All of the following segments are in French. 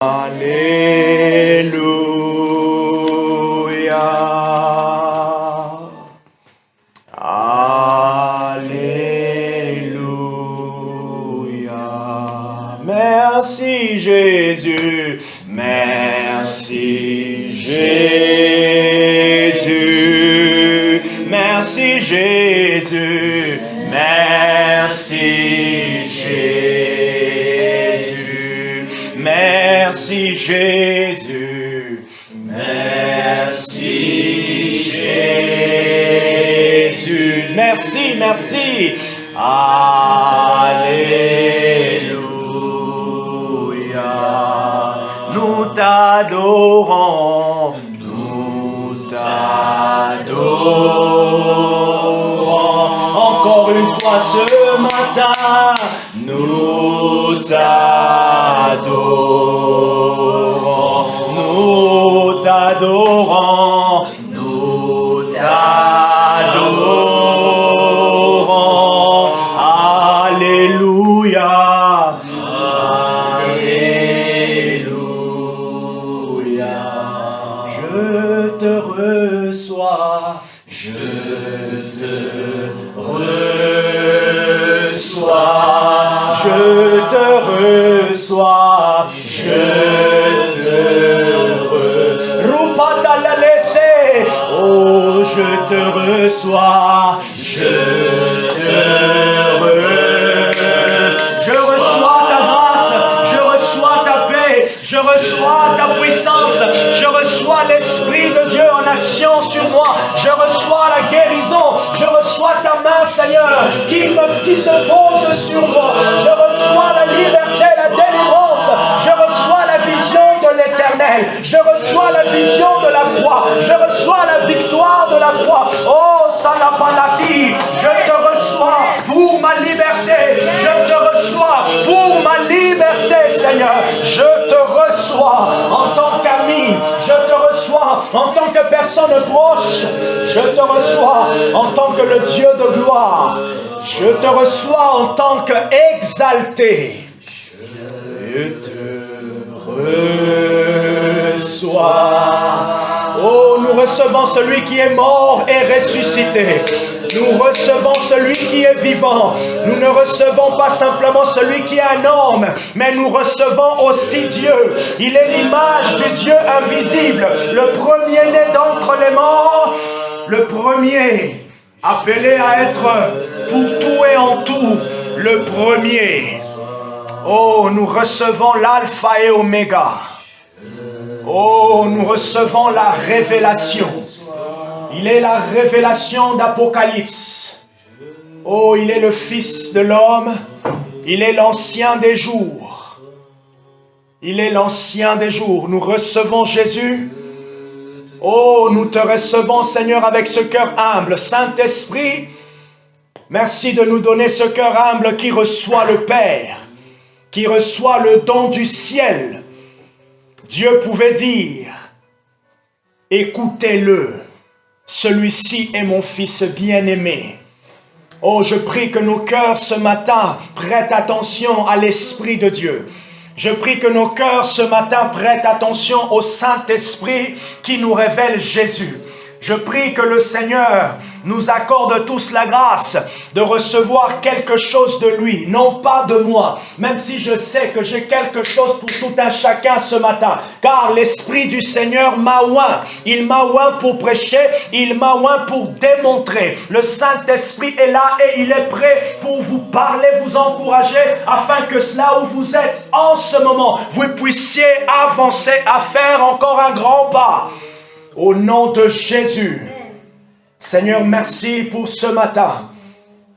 Alléluia. Alléluia. Merci Jésus. Merci Jésus. Merci Jésus. Merci Jésus. Merci Jésus. Merci Jésus. Merci, merci. Alléluia. Nous t'adorons. Nous t'adorons. Encore une fois ce matin, nous t'adorons. Nous t'adorons. Nous t'adorons. Alléluia. Alléluia. Je te reçois. Je te reçois. Je te reçois. Je te Rupata la laissé. Oh, je te reçois. Je reçois ta grâce. Je reçois ta paix. Je reçois ta puissance. Je reçois l'Esprit de Dieu en action sur moi. Je reçois la guérison. Je reçois ta main, Seigneur, qui se pose sur moi. Je reçois la liberté, la délivrance. Je reçois la vision de l'Éternel. Je reçois la vision de la croix. Je reçois la victoire de la croix. Oh, Salapalati, je te reçois pour ma liberté. Je te reçois pour ma liberté, Seigneur. Je te reçois en tant qu'ami. Je te reçois en tant que personne proche. Je te reçois en tant que le Dieu de gloire. Je te reçois en tant qu'exalté. Je te reçois. Oh, nous recevons celui qui est mort et ressuscité. Nous recevons celui qui est vivant. Nous ne recevons pas simplement celui qui est un homme, mais nous recevons aussi Dieu. Il est l'image du Dieu invisible, le premier-né d'entre les morts, le premier, appelé à être pour tout et en tout, le premier. Oh, nous recevons l'alpha et oméga. Oh, nous recevons la révélation. Il est la révélation d'Apocalypse. Oh, il est le Fils de l'homme. Il est l'ancien des jours. Il est l'ancien des jours. Nous recevons Jésus. Oh, nous te recevons, Seigneur, avec ce cœur humble. Saint-Esprit, merci de nous donner ce cœur humble qui reçoit le Père, qui reçoit le don du ciel. Dieu pouvait dire, écoutez-le, celui-ci est mon fils bien-aimé. Oh, je prie que nos cœurs ce matin prêtent attention à l'Esprit de Dieu. Je prie que nos cœurs ce matin prêtent attention au Saint-Esprit qui nous révèle Jésus. Je prie que le Seigneur nous accorde tous la grâce de recevoir quelque chose de lui, non pas de moi, même si je sais que j'ai quelque chose pour tout un chacun ce matin, car l'Esprit du Seigneur m'a oint. Il m'a oint pour prêcher, il m'a oint pour démontrer. Le Saint-Esprit est là et il est prêt pour vous parler, vous encourager, afin que là où vous êtes en ce moment, vous puissiez avancer à faire encore un grand pas. Au nom de Jésus. Seigneur, merci pour ce matin,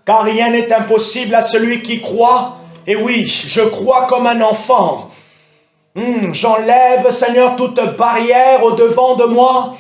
car rien n'est impossible à celui qui croit. Et oui, je crois comme un enfant. J'enlève, Seigneur, toute barrière au devant de moi,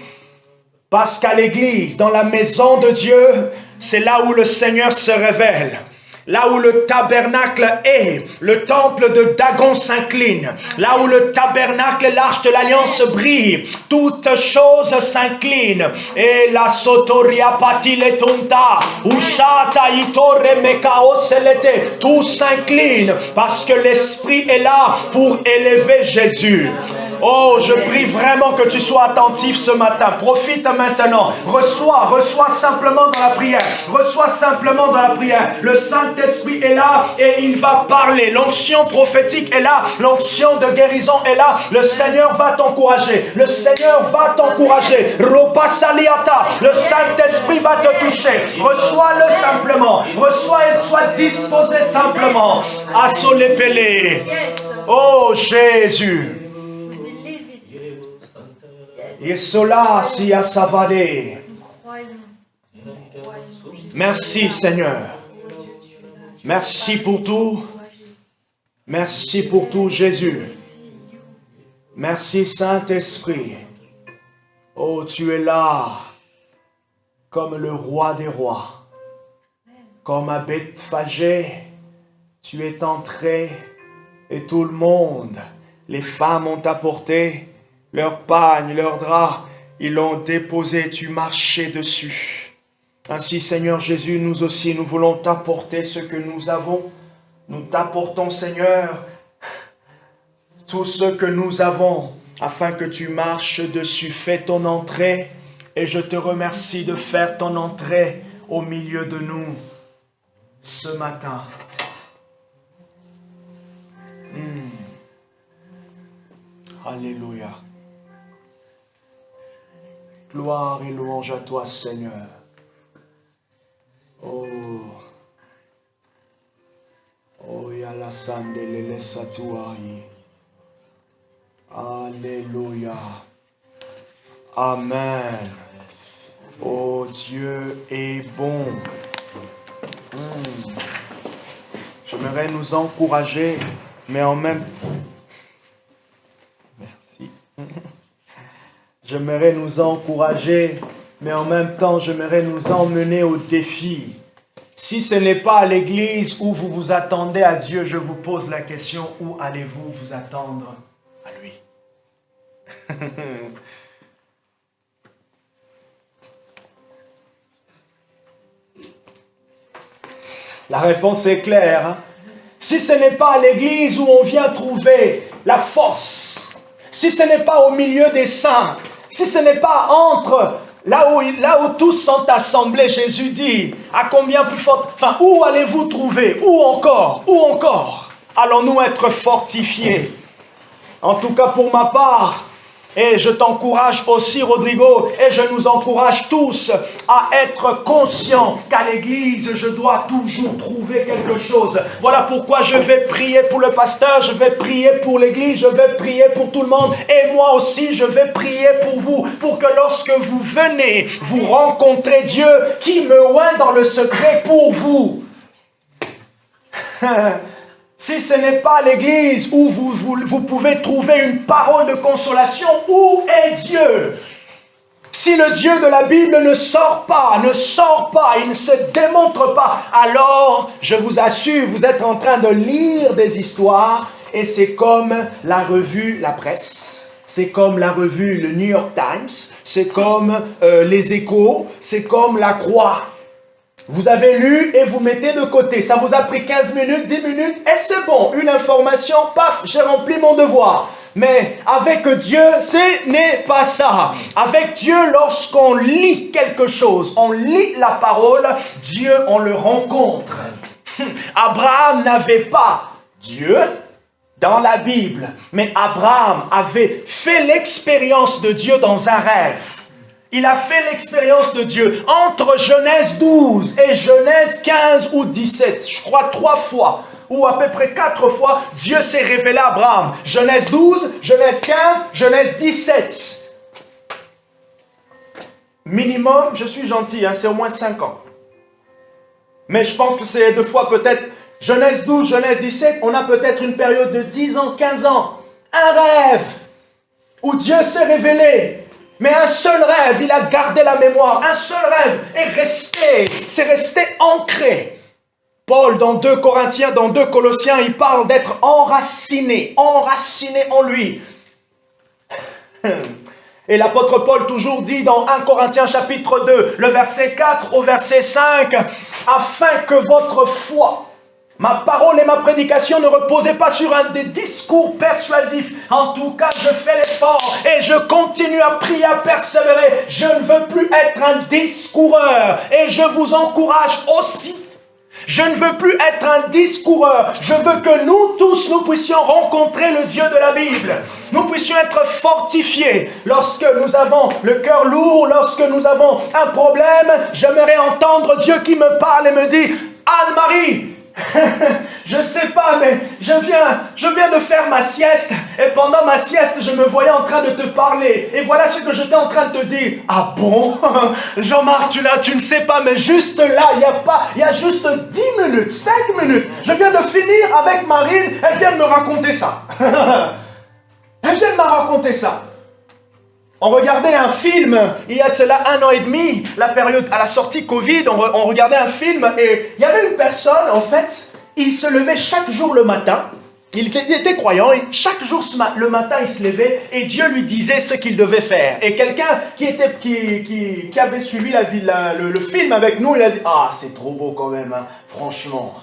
parce qu'à l'église, dans la maison de Dieu, c'est là où le Seigneur se révèle. Là où le tabernacle est, le temple de Dagon s'incline. Là où le tabernacle et l'arche de l'alliance brillent, toutes choses s'inclinent. Et la sotoria patile tonta, ushata itore mekao selete, tout s'incline parce que l'Esprit est là pour élever Jésus. Oh, je prie vraiment que tu sois attentif ce matin. Profite maintenant. Reçois simplement dans la prière. Reçois simplement dans la prière. Le Saint-Esprit est là et il va parler. L'onction prophétique est là. L'onction de guérison est là. Le Seigneur va t'encourager. Le Seigneur va t'encourager. Ropa saliata. Le Saint-Esprit va te toucher. Reçois-le simplement. Reçois et sois disposé simplement. Asolepele. Oh Jésus. Yesola si asavade. Merci Seigneur. Merci pour tout. Merci pour tout Jésus. Merci Saint-Esprit. Oh, tu es là comme le roi des rois. Comme à Bethphagée, tu es entré et tout le monde, les femmes ont apporté leur pagne, leur drap, ils l'ont déposé, tu marchais dessus. Ainsi, Seigneur Jésus, nous aussi, nous voulons t'apporter ce que nous avons. Nous t'apportons, Seigneur, tout ce que nous avons, afin que tu marches dessus. Fais ton entrée, et je te remercie de faire ton entrée au milieu de nous ce matin. Alléluia. Gloire et louange à toi, Seigneur. Oh. Oh, yala sandelele satuai. Alléluia. Amen. Oh, Dieu est bon. J'aimerais nous encourager, mais en même temps, j'aimerais nous encourager, mais en même temps, j'aimerais nous emmener au défi. Si ce n'est pas à l'église où vous vous attendez à Dieu, je vous pose la question, où allez-vous vous attendre à lui? La réponse est claire. Hein? Si ce n'est pas à l'église où on vient trouver la force, si ce n'est pas au milieu des saints, si ce n'est pas entre là où tous sont assemblés, Jésus dit, à combien plus fort, enfin, où allez-vous trouver? Où encore allons-nous être fortifiés? En tout cas pour ma part, et je t'encourage aussi Rodrigo, et je nous encourage tous à être conscients qu'à l'église, je dois toujours trouver quelque chose. Voilà pourquoi je vais prier pour le pasteur, je vais prier pour l'église, je vais prier pour tout le monde. Et moi aussi, je vais prier pour vous, pour que lorsque vous venez, vous rencontrez Dieu qui me oint dans le secret pour vous. Si ce n'est pas l'église où vous pouvez trouver une parole de consolation, où est Dieu? Si le Dieu de la Bible ne sort pas, il ne se démontre pas, alors, je vous assure, vous êtes en train de lire des histoires et c'est comme la revue La Presse, c'est comme la revue le New York Times, c'est comme les Échos, c'est comme la Croix. Vous avez lu et vous mettez de côté. Ça vous a pris 15 minutes, 10 minutes et c'est bon. Une information, paf, j'ai rempli mon devoir. Mais avec Dieu, ce n'est pas ça. Avec Dieu, lorsqu'on lit quelque chose, on lit la parole, Dieu, on le rencontre. Abraham n'avait pas Dieu dans la Bible, mais Abraham avait fait l'expérience de Dieu dans un rêve. Il a fait l'expérience de Dieu entre Genèse 12 et Genèse 15 ou 17. Je crois 3 fois, ou à peu près 4 fois, Dieu s'est révélé à Abraham. Genèse 12, Genèse 15, Genèse 17. Minimum, je suis gentil, c'est au moins 5 ans. Mais je pense que c'est 2 fois peut-être Genèse 12, Genèse 17. On a peut-être une période de 10 ans, 15 ans. Un rêve où Dieu s'est révélé. Mais un seul rêve, il a gardé la mémoire. Un seul rêve est resté, c'est resté ancré. Paul, dans 2 Corinthiens, dans 2 Colossiens, il parle d'être enraciné en lui. Et l'apôtre Paul toujours dit dans 1 Corinthiens chapitre 2, le verset 4 au verset 5, afin que votre foi, ma parole et ma prédication ne reposaient pas sur un des discours persuasifs. En tout cas, je fais l'effort et je continue à prier, à persévérer. Je ne veux plus être un discoureur et je vous encourage aussi. Je ne veux plus être un discoureur. Je veux que nous tous, nous puissions rencontrer le Dieu de la Bible. Nous puissions être fortifiés. Lorsque nous avons le cœur lourd, lorsque nous avons un problème, j'aimerais entendre Dieu qui me parle et me dit, Anne-Marie, je sais pas, mais je viens de faire ma sieste et pendant ma sieste, je me voyais en train de te parler et voilà ce que j'étais en train de te dire. Ah bon? Jean-Marc, tu ne sais pas, mais juste là, il y a juste 10 minutes, 5 minutes. Je viens de finir avec Marine, elle vient de me raconter ça. Elle vient de me raconter ça. On regardait un film, il y a de cela 1 an et demi, la période à la sortie Covid, on regardait un film et il y avait une personne, en fait, il se levait chaque jour le matin, il était croyant, et chaque jour le matin il se levait et Dieu lui disait ce qu'il devait faire. Et quelqu'un qui avait suivi le film avec nous, il a dit, ah c'est trop beau quand même, hein, franchement.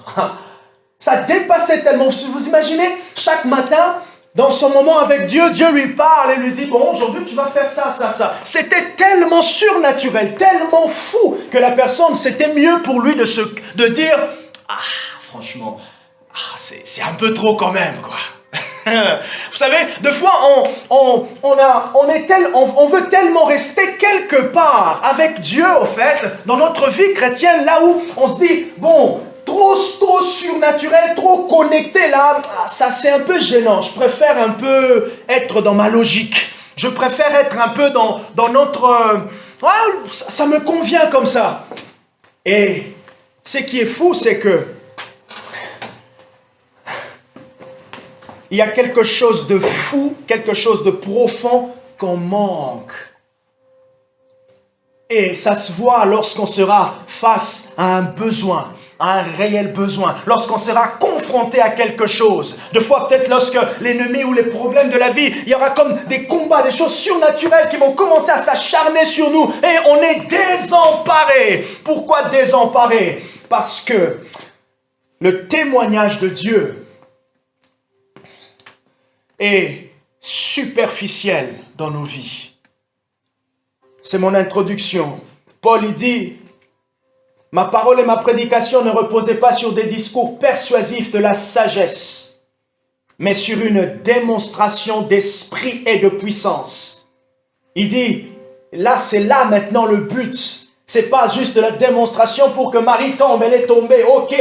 Ça dépassait tellement, vous imaginez, chaque matin, dans son moment avec Dieu, Dieu lui parle et lui dit, bon, aujourd'hui tu vas faire ça, ça, ça. C'était tellement surnaturel, tellement fou, que la personne, c'était mieux pour lui de dire, ah, franchement, c'est un peu trop quand même, quoi. Vous savez, des fois, on veut tellement rester quelque part avec Dieu, au fait, dans notre vie chrétienne, là où on se dit, bon, trop surnaturel, trop connecté là, ça c'est un peu gênant. Je préfère un peu être dans ma logique. Je préfère être un peu dans notre... ça me convient comme ça. Et ce qui est fou, c'est que il y a quelque chose de fou, quelque chose de profond qu'on manque. Et ça se voit lorsqu'on sera face à un besoin, à un réel besoin, lorsqu'on sera confronté à quelque chose. Des fois, peut-être lorsque l'ennemi ou les problèmes de la vie, il y aura comme des combats, des choses surnaturelles qui vont commencer à s'acharner sur nous et on est désemparé. Pourquoi désemparé? Parce que le témoignage de Dieu est superficiel dans nos vies. C'est mon introduction. Paul il dit, ma parole et ma prédication ne reposaient pas sur des discours persuasifs de la sagesse, mais sur une démonstration d'esprit et de puissance. Il dit, là c'est là maintenant le but. C'est pas juste de la démonstration pour que Marie tombe, elle est tombée. Ok,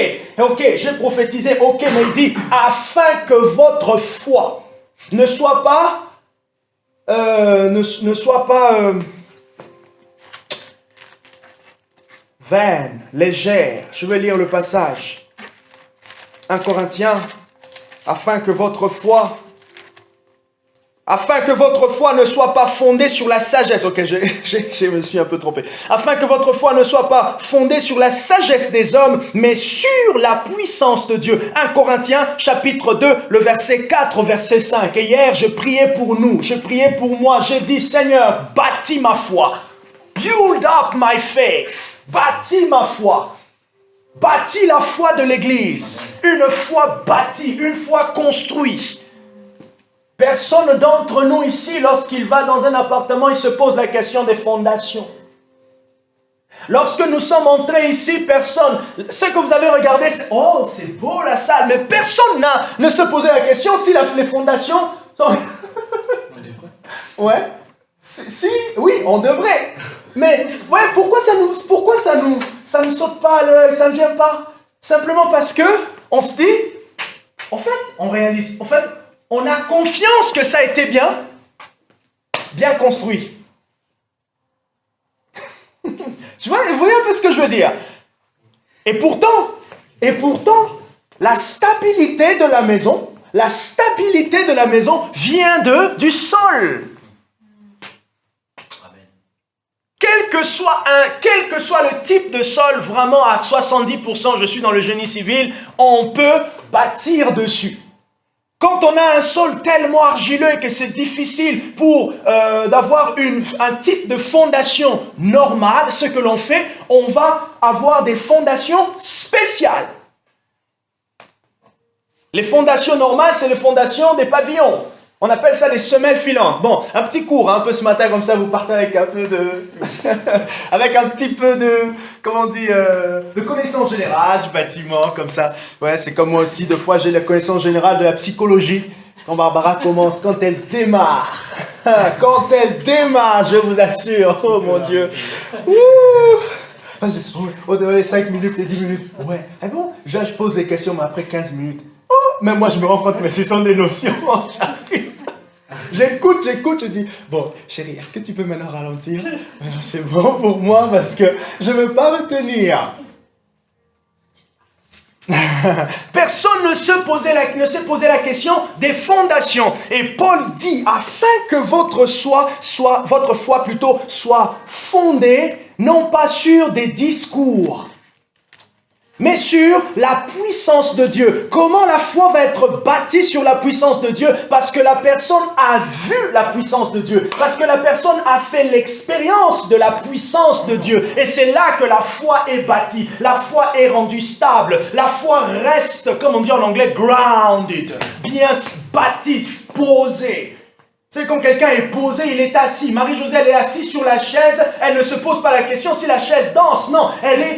j'ai prophétisé, ok, mais il dit, afin que votre foi ne soit pas vaine, légère. Je vais lire le passage. 1 Corinthiens, afin que votre foi ne soit pas fondée sur la sagesse. Ok, je me suis un peu trompé. Afin que votre foi ne soit pas fondée sur la sagesse des hommes, mais sur la puissance de Dieu. 1 Corinthiens, chapitre 2, le verset 4 au verset 5. Et hier, je priais pour nous, je priais pour moi. J'ai dit, Seigneur, bâtis ma foi. Build up my faith. Bâtis ma foi. Bâtis la foi de l'Église. Une foi bâtie, une foi construite. Personne d'entre nous ici, lorsqu'il va dans un appartement, il se pose la question des fondations. Lorsque nous sommes entrés ici, personne, ce que vous avez regardé, c'est, oh, c'est beau la salle, mais personne ne se posait la question si les fondations sont... Ouais. Si, oui, on devrait. Mais ouais, pourquoi ça ne saute pas à l'œil, ça ne vient pas? Simplement parce que on se dit, en fait, on réalise, en fait, on a confiance que ça a été bien construit. Tu vois, vous voyez un peu ce que je veux dire? Et pourtant, la stabilité de la maison vient du sol. quel que soit le type de sol, vraiment à 70%, je suis dans le génie civil, on peut bâtir dessus. Quand on a un sol tellement argileux que c'est difficile pour d'avoir un type de fondation normale, ce que l'on fait, on va avoir des fondations spéciales. Les fondations normales, c'est les fondations des pavillons. On appelle ça des semelles filantes. Bon, un petit cours, un peu ce matin, comme ça, vous partez avec un peu de... avec un petit peu de... Comment on dit de connaissance générale du bâtiment, comme ça. Ouais, c'est comme moi aussi, des fois, j'ai la connaissance générale de la psychologie. Quand Barbara commence, quand elle démarre. Quand elle démarre, je vous assure. Oh, mon Dieu. Oh, 5 minutes et 10 minutes. Ouais. Ah bon? Je pose des questions, mais après 15 minutes. Oh, même moi, je me rends compte, mais ce sont des notions. J'arrive. J'écoute, je dis, bon, chérie, est-ce que tu peux maintenant ralentir? Maintenant, c'est bon pour moi parce que je ne veux pas retenir. Personne ne s'est posé la question des fondations. Et Paul dit, afin que votre foi soit fondée, non pas sur des discours, mais sur la puissance de Dieu. Comment la foi va être bâtie sur la puissance de Dieu? Parce que la personne a vu la puissance de Dieu. Parce que la personne a fait l'expérience de la puissance de Dieu. Et c'est là que la foi est bâtie. La foi est rendue stable. La foi reste, comme on dit en anglais, grounded. Bien bâtie, posée. C'est quand quelqu'un est posé, il est assis. Marie-Josée, elle est assise sur la chaise. Elle ne se pose pas la question si la chaise danse. Non,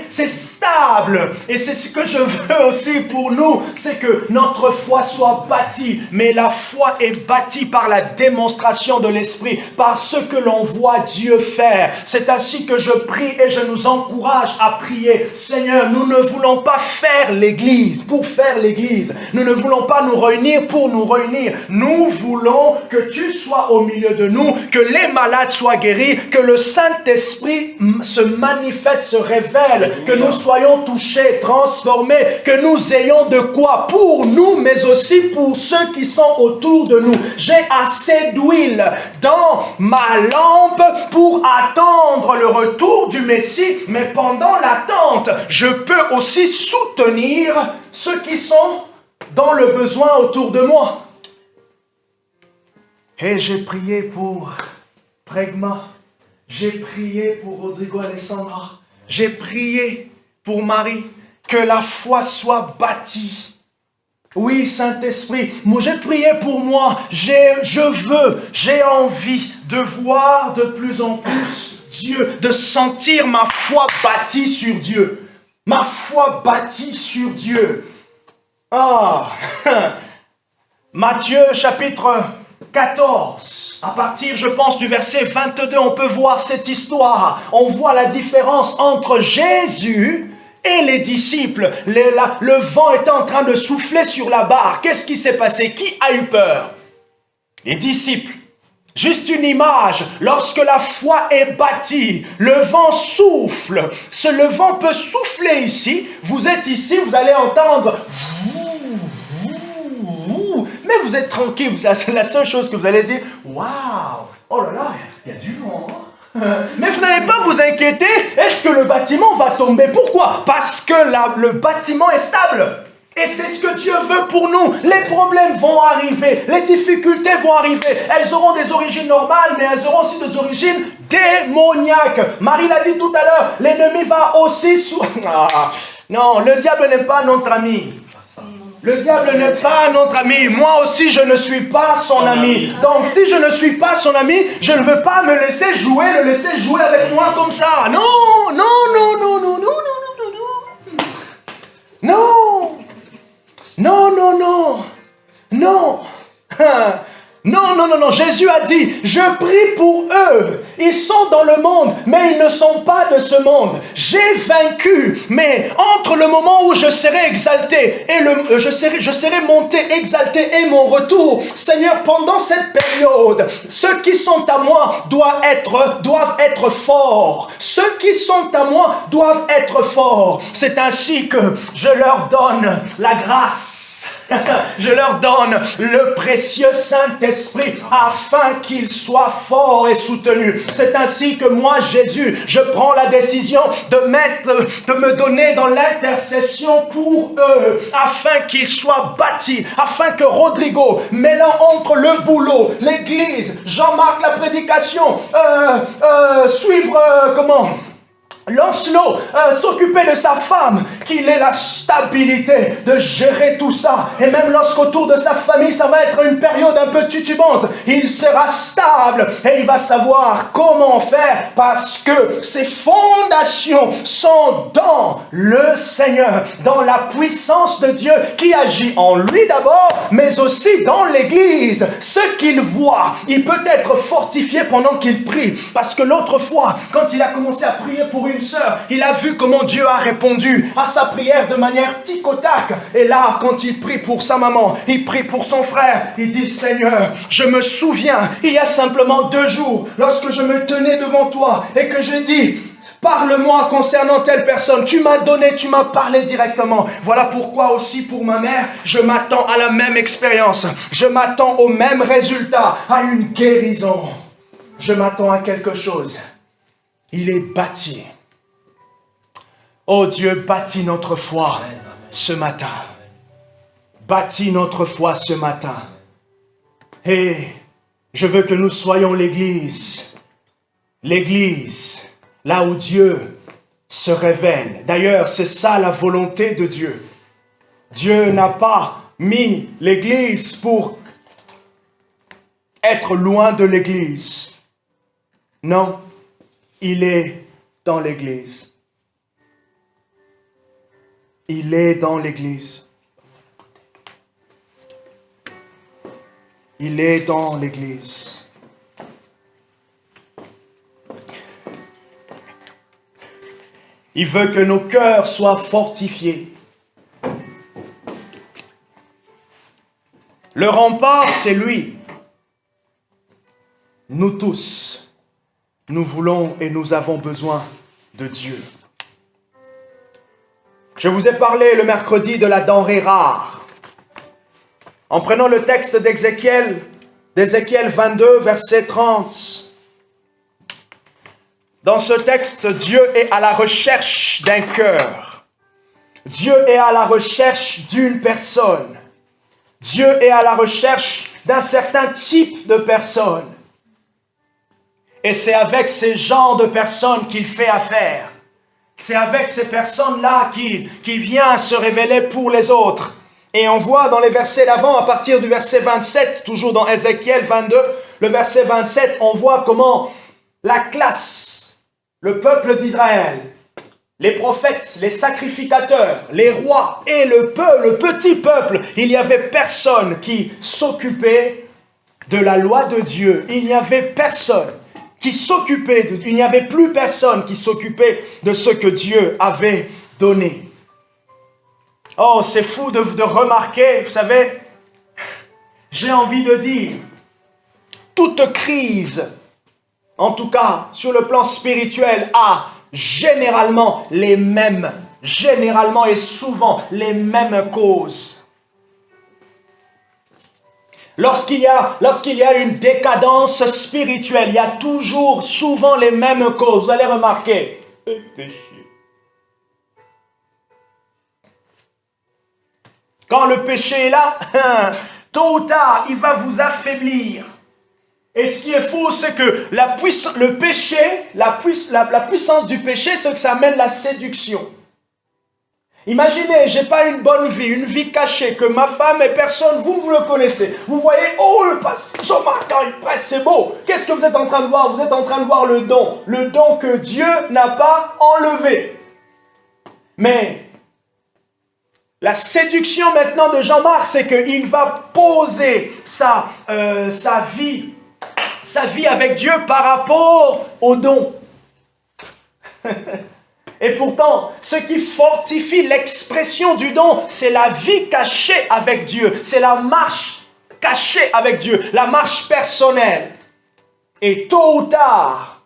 c'est stable. Et c'est ce que je veux aussi pour nous. C'est que notre foi soit bâtie. Mais la foi est bâtie par la démonstration de l'Esprit. Par ce que l'on voit Dieu faire. C'est ainsi que je prie et je nous encourage à prier. Seigneur, nous ne voulons pas faire l'Église pour faire l'Église. Nous ne voulons pas nous réunir pour nous réunir. Nous voulons que tu sois au milieu de nous, que les malades soient guéris, que le Saint-Esprit se manifeste, se révèle, que nous soyons touchés, transformés, que nous ayons de quoi pour nous, mais aussi pour ceux qui sont autour de nous. J'ai assez d'huile dans ma lampe pour attendre le retour du Messie, mais pendant l'attente, je peux aussi soutenir ceux qui sont dans le besoin autour de moi. Et j'ai prié pour Pregma, j'ai prié pour Rodrigo Alessandra, j'ai prié pour Marie, que la foi soit bâtie. Oui, Saint-Esprit, moi j'ai prié pour moi, j'ai envie de voir de plus en plus Dieu, de sentir ma foi bâtie sur Dieu. Ma foi bâtie sur Dieu. Ah, Matthieu chapitre 14, à partir, je pense, du verset 22, on peut voir cette histoire. On voit la différence entre Jésus et les disciples. Le vent était en train de souffler sur la barre. Qu'est-ce qui s'est passé? Qui a eu peur? Les disciples. Juste une image, lorsque la foi est bâtie, le vent souffle. Le vent peut souffler ici. Vous êtes ici, vous allez entendre... Mais vous êtes tranquille, c'est la seule chose que vous allez dire, waouh, oh là là, il y a du vent. Mais vous n'allez pas vous inquiéter, est-ce que le bâtiment va tomber? Pourquoi? Parce que le bâtiment est stable. Et c'est ce que Dieu veut pour nous. Les problèmes vont arriver, les difficultés vont arriver. Elles auront des origines normales, mais elles auront aussi des origines démoniaques. Marie l'a dit tout à l'heure, l'ennemi va aussi... Non, le diable n'est pas notre ami. Le diable n'est pas notre ami. Moi aussi, je ne suis pas son ami. Donc, si je ne suis pas son ami, je ne veux pas me laisser jouer, le laisser jouer avec moi comme ça. Non, non, non, non, non, non, non, non, non. Non, non, non, non. Non, non, non, non. Jésus a dit, je prie pour eux. Ils sont dans le monde, mais ils ne sont pas de ce monde. J'ai vaincu, mais entre le moment où je serai exalté et je serai monté, exalté et mon retour, Seigneur, pendant cette période, ceux qui sont à moi doivent être forts. Ceux qui sont à moi doivent être forts. C'est ainsi que je leur donne la grâce. Je leur donne le précieux Saint-Esprit afin qu'ils soient forts et soutenus. C'est ainsi que moi, Jésus, je prends la décision de me donner dans l'intercession pour eux, afin qu'ils soient bâtis, afin que Rodrigo, mêlant entre le boulot, l'église, Jean-Marc, la prédication, Lancelot, s'occuper de sa femme, qu'il ait la stabilité de gérer tout ça. Et même lorsqu'autour de sa famille, ça va être une période un peu titubante, il sera stable et il va savoir comment faire parce que ses fondations sont dans le Seigneur, dans la puissance de Dieu qui agit en lui d'abord, mais aussi dans l'Église. Ce qu'il voit, il peut être fortifié pendant qu'il prie. Parce que l'autre fois, quand il a commencé à prier pour une sœur, il a vu comment Dieu a répondu à sa prière de manière tic au tac. Et là, quand il prie pour sa maman, il prie pour son frère, il dit: Seigneur, je me souviens, il y a simplement 2 jours, lorsque je me tenais devant toi et que j'ai dit: parle-moi concernant telle personne. Tu m'as donné, tu m'as parlé directement. Voilà pourquoi aussi pour ma mère, je m'attends à la même expérience. Je m'attends au même résultat, à une guérison. Je m'attends à quelque chose. Il est bâti. Oh Dieu, bâtis notre foi ce matin. Bâtis notre foi ce matin. Et je veux que nous soyons l'Église. L'Église, là où Dieu se révèle. D'ailleurs, c'est ça la volonté de Dieu. Dieu n'a pas mis l'Église pour être loin de l'Église. Non, il est dans l'Église. Il est dans l'Église. Il est dans l'Église. Il veut que nos cœurs soient fortifiés. Le rempart, c'est lui. Nous tous, nous voulons et nous avons besoin de Dieu. Je vous ai parlé le mercredi de la denrée rare. En prenant le texte d'Ézéchiel 22, verset 30. Dans ce texte, Dieu est à la recherche d'un cœur. Dieu est à la recherche d'une personne. Dieu est à la recherche d'un certain type de personne. Et c'est avec ces genres de personnes qu'il fait affaire. C'est avec ces personnes-là qu'il vient se révéler pour les autres. Et on voit dans les versets d'avant, à partir du verset 27, toujours dans Ézéchiel 22, le verset 27, on voit comment la classe, le peuple d'Israël, les prophètes, les sacrificateurs, les rois et le petit peuple, il n'y avait personne qui s'occupait de la loi de Dieu. Il n'y avait personne qui s'occupait, il n'y avait plus personne qui s'occupait de ce que Dieu avait donné. Oh, c'est fou de remarquer, vous savez, j'ai envie de dire, toute crise, en tout cas sur le plan spirituel, a généralement et souvent les mêmes causes. Lorsqu'il y a une décadence spirituelle, il y a toujours, souvent les mêmes causes. Vous allez remarquer. Le péché. Quand le péché est là, tôt ou tard, il va vous affaiblir. Et ce qui est faux, c'est que la puissance du péché, c'est que ça amène la séduction. Imaginez, j'ai pas une bonne vie, une vie cachée, que ma femme et personne, vous le connaissez. Vous voyez, oh, le pasteur Jean-Marc, quand il presse, c'est beau. Qu'est-ce que vous êtes en train de voir? Vous êtes en train de voir le don que Dieu n'a pas enlevé. Mais la séduction maintenant de Jean-Marc, c'est qu'il va poser sa vie avec Dieu par rapport au don. Et pourtant, ce qui fortifie l'expression du don, c'est la vie cachée avec Dieu. C'est la marche cachée avec Dieu, la marche personnelle. Et tôt ou tard,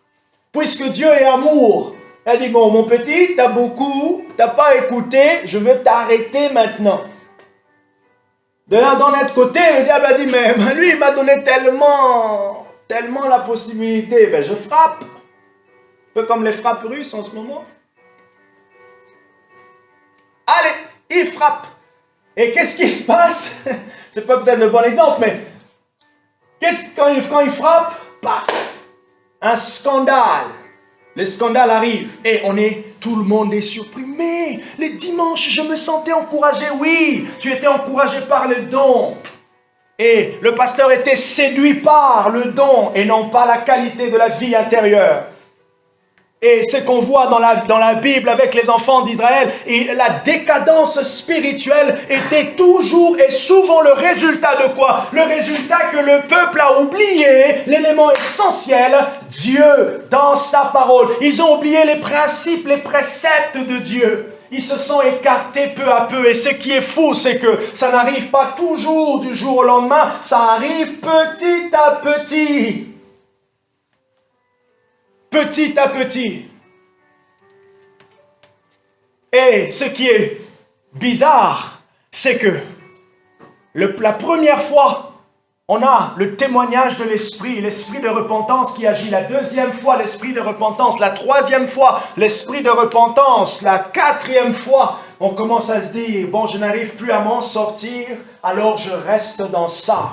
puisque Dieu est amour, il dit, bon, mon petit, t'as pas écouté, je vais t'arrêter maintenant. De là, d'un autre côté, le diable a dit, mais lui, il m'a donné tellement la possibilité, ben je frappe. Un peu comme les frappes russes en ce moment. Allez, il frappe. Et qu'est-ce qui se passe? C'est pas peut-être le bon exemple, mais quand il frappe, paf, un scandale. Le scandale arrive et tout le monde est surpris. Mais les dimanches, je me sentais encouragé. Oui, tu étais encouragé par le don. Et le pasteur était séduit par le don et non pas la qualité de la vie intérieure. Et ce qu'on voit dans la Bible avec les enfants d'Israël, la décadence spirituelle était toujours et souvent le résultat de quoi? Le résultat que le peuple a oublié l'élément essentiel, Dieu dans sa parole. Ils ont oublié les principes, les préceptes de Dieu. Ils se sont écartés peu à peu. Et ce qui est fou, c'est que ça n'arrive pas toujours du jour au lendemain, ça arrive petit à petit. Petit à petit. Et ce qui est bizarre, c'est que la première fois, on a le témoignage de l'esprit de repentance qui agit. La deuxième fois, l'esprit de repentance. La troisième fois, l'esprit de repentance. La quatrième fois, on commence à se dire, bon, je n'arrive plus à m'en sortir, alors je reste dans ça.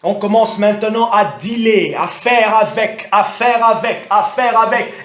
On commence maintenant à dealer, à faire avec.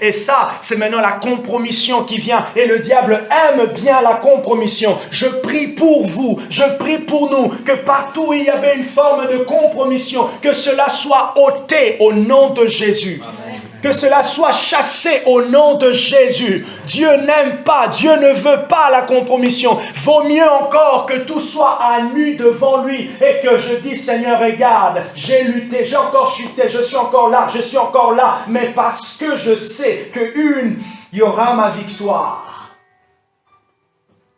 Et ça, c'est maintenant la compromission qui vient. Et le diable aime bien la compromission. Je prie pour vous, je prie pour nous, que partout où il y avait une forme de compromission, que cela soit ôté au nom de Jésus. Amen. Que cela soit chassé au nom de Jésus. Dieu n'aime pas, Dieu ne veut pas la compromission. Vaut mieux encore que tout soit à nu devant lui et que je dis, Seigneur, regarde, j'ai lutté, j'ai encore chuté, je suis encore là, mais parce que je sais il y aura ma victoire.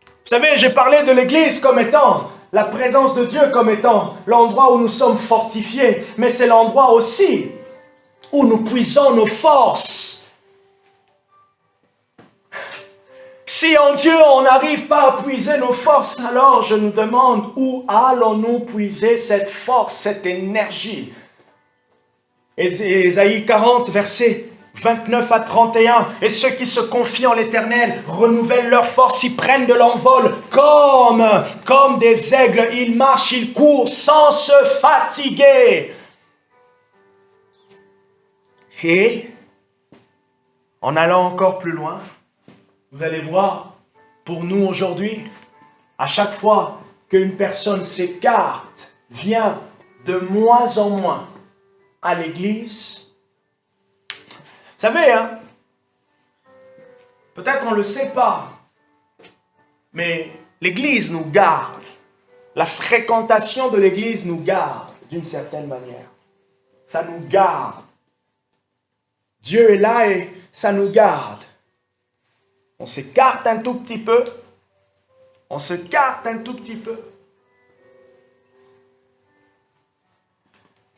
Vous savez, j'ai parlé de l'Église comme étant la présence de Dieu, comme étant l'endroit où nous sommes fortifiés, mais c'est l'endroit aussi où nous puisons nos forces. Si en Dieu on n'arrive pas à puiser nos forces, alors je nous demande où allons-nous puiser cette force, cette énergie? Ésaïe 40, versets 29 à 31. Et ceux qui se confient en l'Éternel renouvellent leur force, ils prennent de l'envol comme des aigles. Ils marchent, ils courent sans se fatiguer. Et, en allant encore plus loin, vous allez voir, pour nous aujourd'hui, à chaque fois qu'une personne s'écarte, vient de moins en moins à l'église. Vous savez, peut-être on ne le sait pas, mais l'église nous garde. La fréquentation de l'église nous garde d'une certaine manière. Ça nous garde. Dieu est là et ça nous garde. On s'écarte un tout petit peu.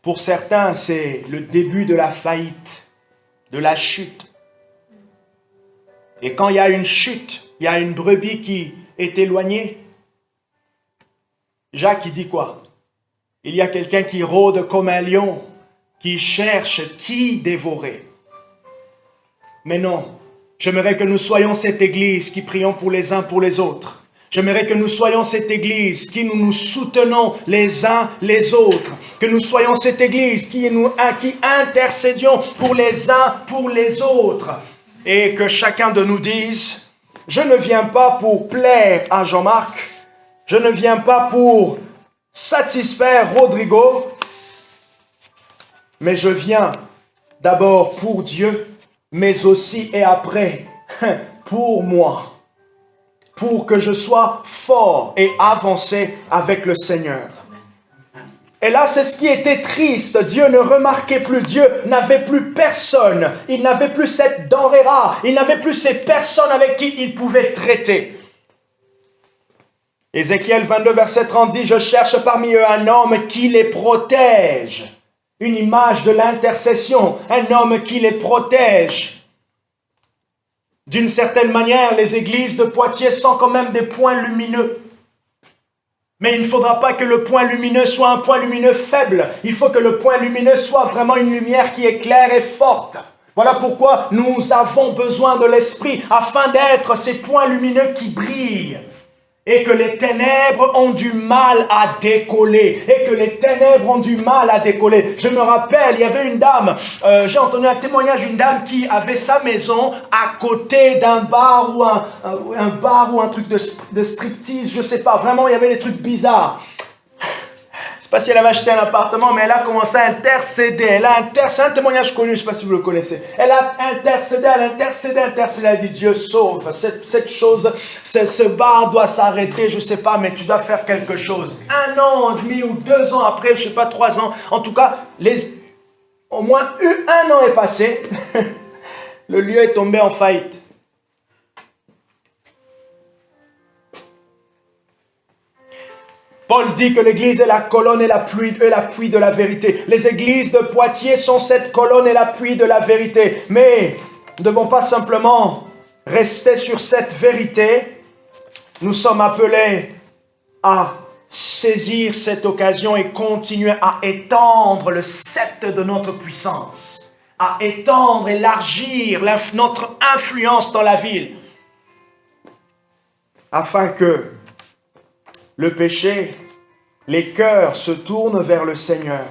Pour certains, c'est le début de la faillite, de la chute. Et quand il y a une chute, il y a une brebis qui est éloignée. Jacques, il dit quoi? Il y a quelqu'un qui rôde comme un lion, qui cherche qui dévorer. Mais non, j'aimerais que nous soyons cette église qui prions pour les uns pour les autres. J'aimerais que nous soyons cette église qui nous soutenons les uns les autres. Que nous soyons cette église qui intercédions pour les uns pour les autres. Et que chacun de nous dise, je ne viens pas pour plaire à Jean-Marc. Je ne viens pas pour satisfaire Rodrigo. Mais je viens d'abord pour Dieu. Mais aussi et après, pour moi, pour que je sois fort et avancé avec le Seigneur. Et là, c'est ce qui était triste. Dieu ne remarquait plus, Dieu n'avait plus personne. Il n'avait plus cette denrée rare. Il n'avait plus ces personnes avec qui il pouvait traiter. Ézéchiel 22, verset 30 dit, « Je cherche parmi eux un homme qui les protège. » Une image de l'intercession, un homme qui les protège. D'une certaine manière, les églises de Poitiers sont quand même des points lumineux. Mais il ne faudra pas que le point lumineux soit un point lumineux faible. Il faut que le point lumineux soit vraiment une lumière qui est claire et forte. Voilà pourquoi nous avons besoin de l'Esprit, afin d'être ces points lumineux qui brillent. Et que les ténèbres ont du mal à décoller. Et que les ténèbres ont du mal à décoller. Je me rappelle, il y avait une dame, j'ai entendu un témoignage d'une dame qui avait sa maison à côté d'un bar ou un bar ou un truc de striptease, je ne sais pas. Vraiment, il y avait des trucs bizarres. Je ne sais pas si elle avait acheté un appartement, mais elle a commencé à intercéder. C'est un témoignage connu, je ne sais pas si vous le connaissez. Elle a intercédé, elle a dit, Dieu sauve, cette chose, ce bar doit s'arrêter, je ne sais pas, mais tu dois faire quelque chose. 1 an et demi ou 2 ans après, je ne sais pas, 3 ans, en tout cas, au moins 1 an est passé, le lieu est tombé en faillite. Paul dit que l'église est la colonne et l'appui de la vérité. Les églises de Poitiers sont cette colonne et l'appui de la vérité. Mais nous ne devons pas simplement rester sur cette vérité. Nous sommes appelés à saisir cette occasion et continuer à étendre le sceptre de notre puissance. À étendre, élargir notre influence dans la ville. Afin que le péché, les cœurs se tournent vers le Seigneur.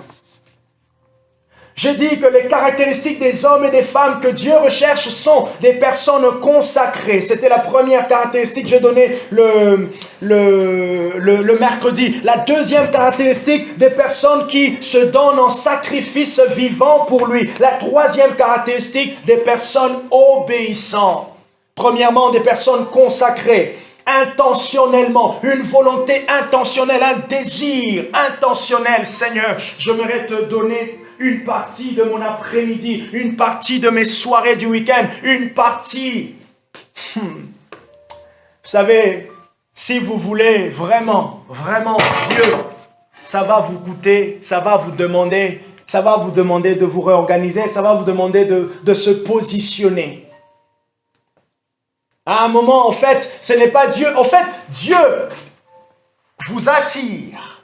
J'ai dit que les caractéristiques des hommes et des femmes que Dieu recherche sont des personnes consacrées. C'était la première caractéristique que j'ai donnée le mercredi. La deuxième caractéristique, des personnes qui se donnent en sacrifice vivant pour lui. La troisième caractéristique, des personnes obéissantes. Premièrement, des personnes consacrées. Intentionnellement, une volonté intentionnelle, un désir intentionnel. Seigneur, j'aimerais te donner une partie de mon après-midi, une partie de mes soirées du week-end, une partie. Vous savez, si vous voulez vraiment Dieu, ça va vous coûter, ça va vous demander de vous réorganiser, ça va vous demander de se positionner. À un moment, en fait, ce n'est pas Dieu. En fait, Dieu vous attire.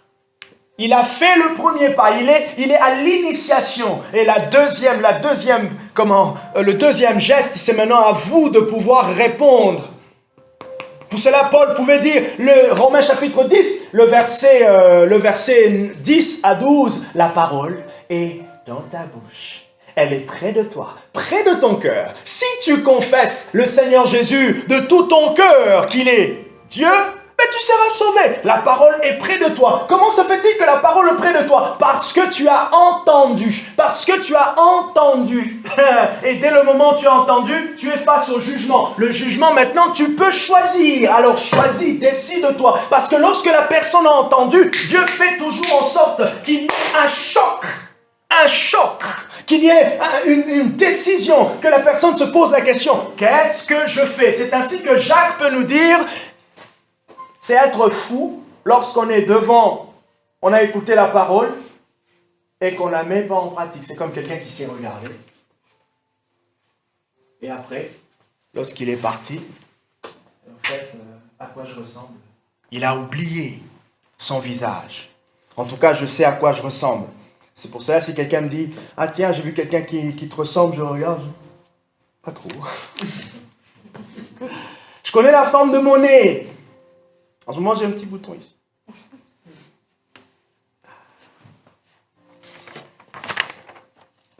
Il a fait le premier pas. Il est à l'initiation. Et le deuxième geste, c'est maintenant à vous de pouvoir répondre. Pour cela, Paul pouvait dire, le Romains chapitre 10, le verset 10 à 12, la parole est dans ta bouche. Elle est près de toi, près de ton cœur. Si tu confesses le Seigneur Jésus de tout ton cœur qu'il est Dieu, mais tu seras sauvé. La parole est près de toi. Comment se fait-il que la parole est près de toi? Parce que tu as entendu. Parce que tu as entendu. Et dès le moment où tu as entendu, tu es face au jugement. Le jugement, maintenant, tu peux choisir. Alors choisis, décide-toi. Parce que lorsque la personne a entendu, Dieu fait toujours en sorte qu'il y ait un choc. Un choc, qu'il y ait une décision, que la personne se pose la question, qu'est-ce que je fais? C'est ainsi que Jacques peut nous dire, c'est être fou lorsqu'on est devant, on a écouté la parole et qu'on ne la met pas en pratique. C'est comme quelqu'un qui s'est regardé. Et après, lorsqu'il est parti, en fait, à quoi je ressemble? Il a oublié son visage. En tout cas, je sais à quoi je ressemble. C'est pour ça, si quelqu'un me dit « Ah tiens, j'ai vu quelqu'un qui te ressemble, je regarde. » Pas trop. Je connais la forme de mon nez. En ce moment, j'ai un petit bouton ici.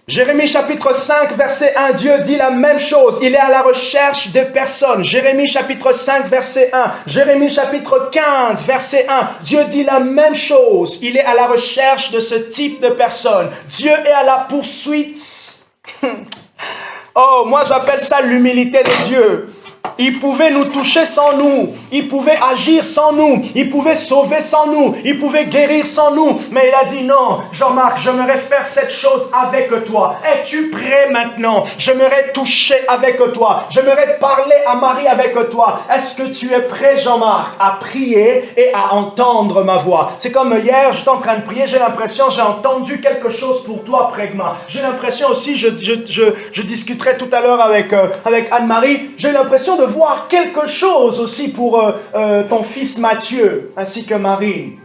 Jérémie chapitre 5, verset 1, Dieu dit la même chose. Il est à la recherche des personnes. Jérémie chapitre 5, verset 1. Jérémie chapitre 15, verset 1. Dieu dit la même chose. Il est à la recherche de ce type de personnes. Dieu est à la poursuite. Oh, moi j'appelle ça l'humilité de Dieu. Il pouvait nous toucher sans nous. Il pouvait agir sans nous. Il pouvait sauver sans nous. Il pouvait guérir sans nous. Mais il a dit non, Jean-Marc, j'aimerais faire cette chose avec toi. Es-tu prêt maintenant? J'aimerais toucher avec toi. J'aimerais parler à Marie avec toi. Est-ce que tu es prêt, Jean-Marc, à prier et à entendre ma voix? C'est comme hier, j'étais en train de prier. J'ai l'impression, j'ai entendu quelque chose pour toi, Prégma. J'ai l'impression aussi, je discuterai tout à l'heure avec Anne-Marie. J'ai l'impression de voir quelque chose aussi pour ton fils Matthieu, ainsi que Marine.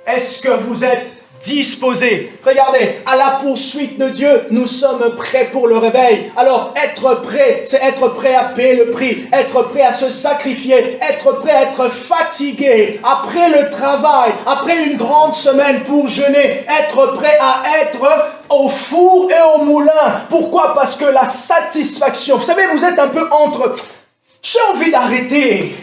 Est-ce que vous êtes disposés? Regardez, à la poursuite de Dieu, nous sommes prêts pour le réveil. Alors, être prêt, c'est être prêt à payer le prix, être prêt à se sacrifier, être prêt à être fatigué après le travail, après une grande semaine pour jeûner, être prêt à être au four et au moulin. Pourquoi? Parce que la satisfaction, vous savez, vous êtes un peu entre, j'ai envie d'arrêter,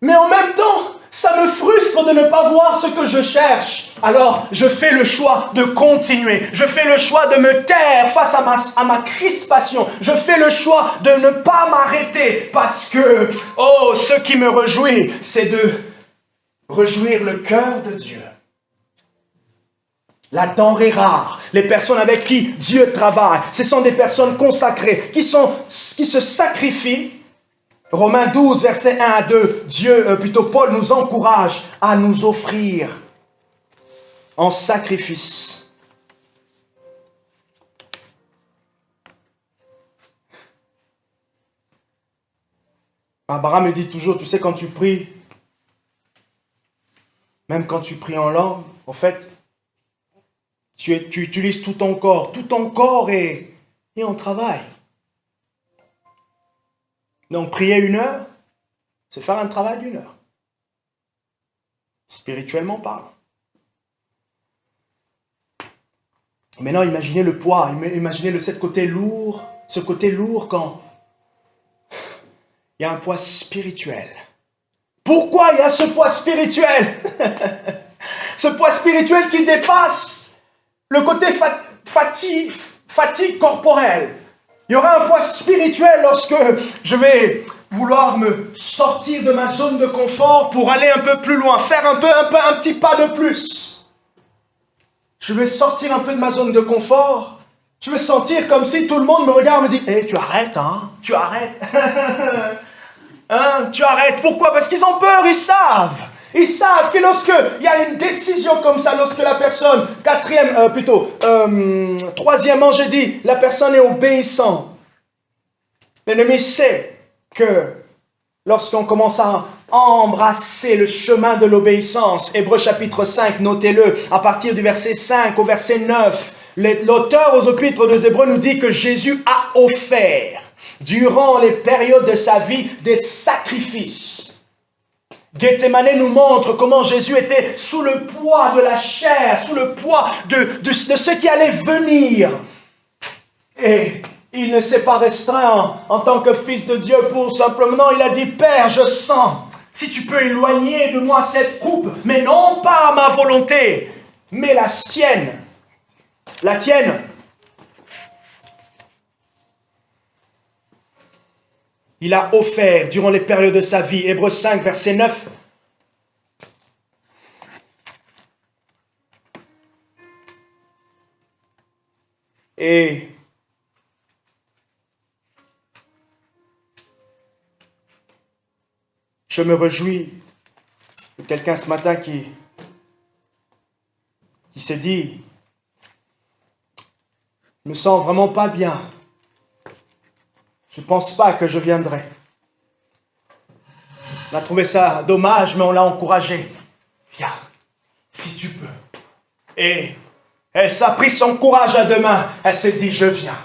mais en même temps, ça me frustre de ne pas voir ce que je cherche. Alors, je fais le choix de continuer. Je fais le choix de me taire face à ma crispation. Je fais le choix de ne pas m'arrêter parce que, oh, ce qui me réjouit, c'est de réjouir le cœur de Dieu. La denrée rare, les personnes avec qui Dieu travaille, ce sont des personnes consacrées qui se sacrifient. Romains 12, versets 1 à 2, Paul nous encourage à nous offrir en sacrifice. Barbara me dit toujours, tu sais, quand tu pries, même quand tu pries en langue, en fait, tu utilises tout ton corps et on travaille. Donc, prier 1 heure, c'est faire un travail d'1 heure. Spirituellement parlant. Maintenant, imaginez le poids, imaginez ce côté lourd quand il y a un poids spirituel. Pourquoi il y a ce poids spirituel? Ce poids spirituel qui dépasse le côté fatigue corporelle. Il y aura un poids spirituel lorsque je vais vouloir me sortir de ma zone de confort pour aller un peu plus loin, faire un petit pas de plus. Je vais sortir un peu de ma zone de confort. Je vais sentir comme si tout le monde me regarde et me dit « Hey, tu arrêtes, hein? Tu arrêtes. Hein? Tu arrêtes. » Pourquoi? Parce qu'ils ont peur, ils savent. Ils savent que lorsqu'il y a une décision comme ça, lorsque la personne, troisièmement, j'ai dit, la personne est obéissante. L'ennemi sait que lorsqu'on commence à embrasser le chemin de l'obéissance, Hébreux chapitre 5, notez-le, à partir du verset 5 au verset 9, l'auteur aux épîtres des Hébreux nous dit que Jésus a offert, durant les périodes de sa vie, des sacrifices. Gethsémane nous montre comment Jésus était sous le poids de la chair, sous le poids de ce qui allait venir. Et il ne s'est pas restreint en tant que fils de Dieu pour simplement, il a dit, Père, je sens, si tu peux éloigner de moi cette coupe, mais non pas ma volonté, mais la sienne, la tienne. Il a offert durant les périodes de sa vie. Hébreux 5, verset 9. Et je me réjouis de quelqu'un ce matin qui s'est dit, je me sens vraiment pas bien. Je ne pense pas que je viendrai. On a trouvé ça dommage, mais on l'a encouragé. Viens, si tu peux. Et elle s'est pris son courage à deux mains. Elle s'est dit, je viens.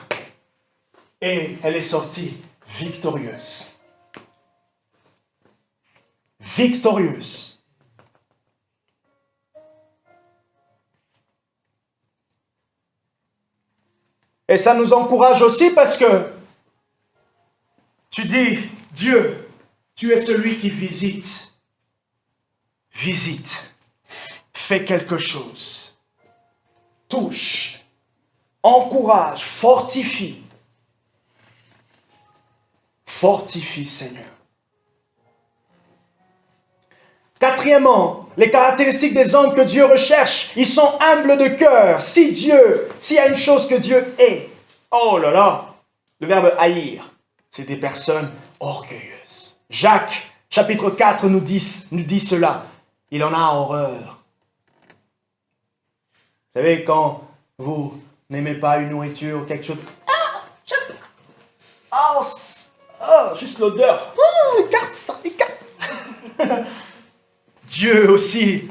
Et elle est sortie victorieuse. Victorieuse. Et ça nous encourage aussi parce que tu dis, Dieu, tu es celui qui visite. Visite. Fais quelque chose. Touche. Encourage. Fortifie. Fortifie, Seigneur. Quatrièmement, les caractéristiques des hommes que Dieu recherche, ils sont humbles de cœur. S'il y a une chose que Dieu est, oh là là, le verbe haïr, c'est des personnes orgueilleuses. Jacques, chapitre 4, nous dit cela. Il en a horreur. Vous savez, quand vous n'aimez pas une nourriture ou quelque chose, juste l'odeur. Écarte ça, écarte. Dieu aussi,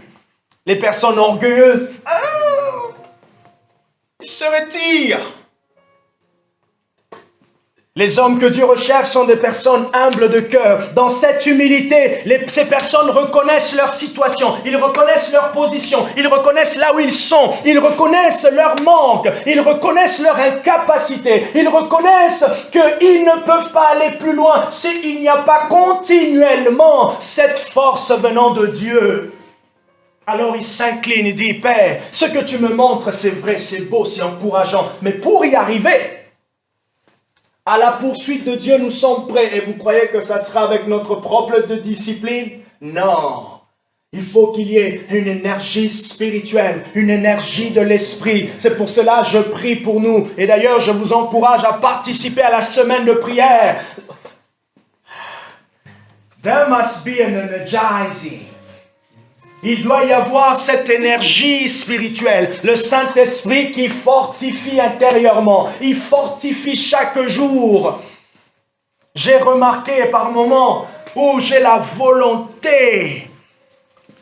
les personnes orgueilleuses, ils se retirent. Les hommes que Dieu recherche sont des personnes humbles de cœur. Dans cette humilité, ces personnes reconnaissent leur situation, ils reconnaissent leur position, ils reconnaissent là où ils sont, ils reconnaissent leur manque, ils reconnaissent leur incapacité, ils reconnaissent qu'ils ne peuvent pas aller plus loin s'il n'y a pas continuellement cette force venant de Dieu. Alors il s'incline et dit, Père, ce que tu me montres, c'est vrai, c'est beau, c'est encourageant, mais pour y arriver, à la poursuite de Dieu, nous sommes prêts. Et vous croyez que ça sera avec notre propre discipline? Non. Il faut qu'il y ait une énergie spirituelle, une énergie de l'esprit. C'est pour cela que je prie pour nous. Et d'ailleurs, je vous encourage à participer à la semaine de prière. There must be an energizing. Il doit y avoir cette énergie spirituelle, le Saint-Esprit qui fortifie intérieurement, il fortifie chaque jour. J'ai remarqué par moments où j'ai la volonté,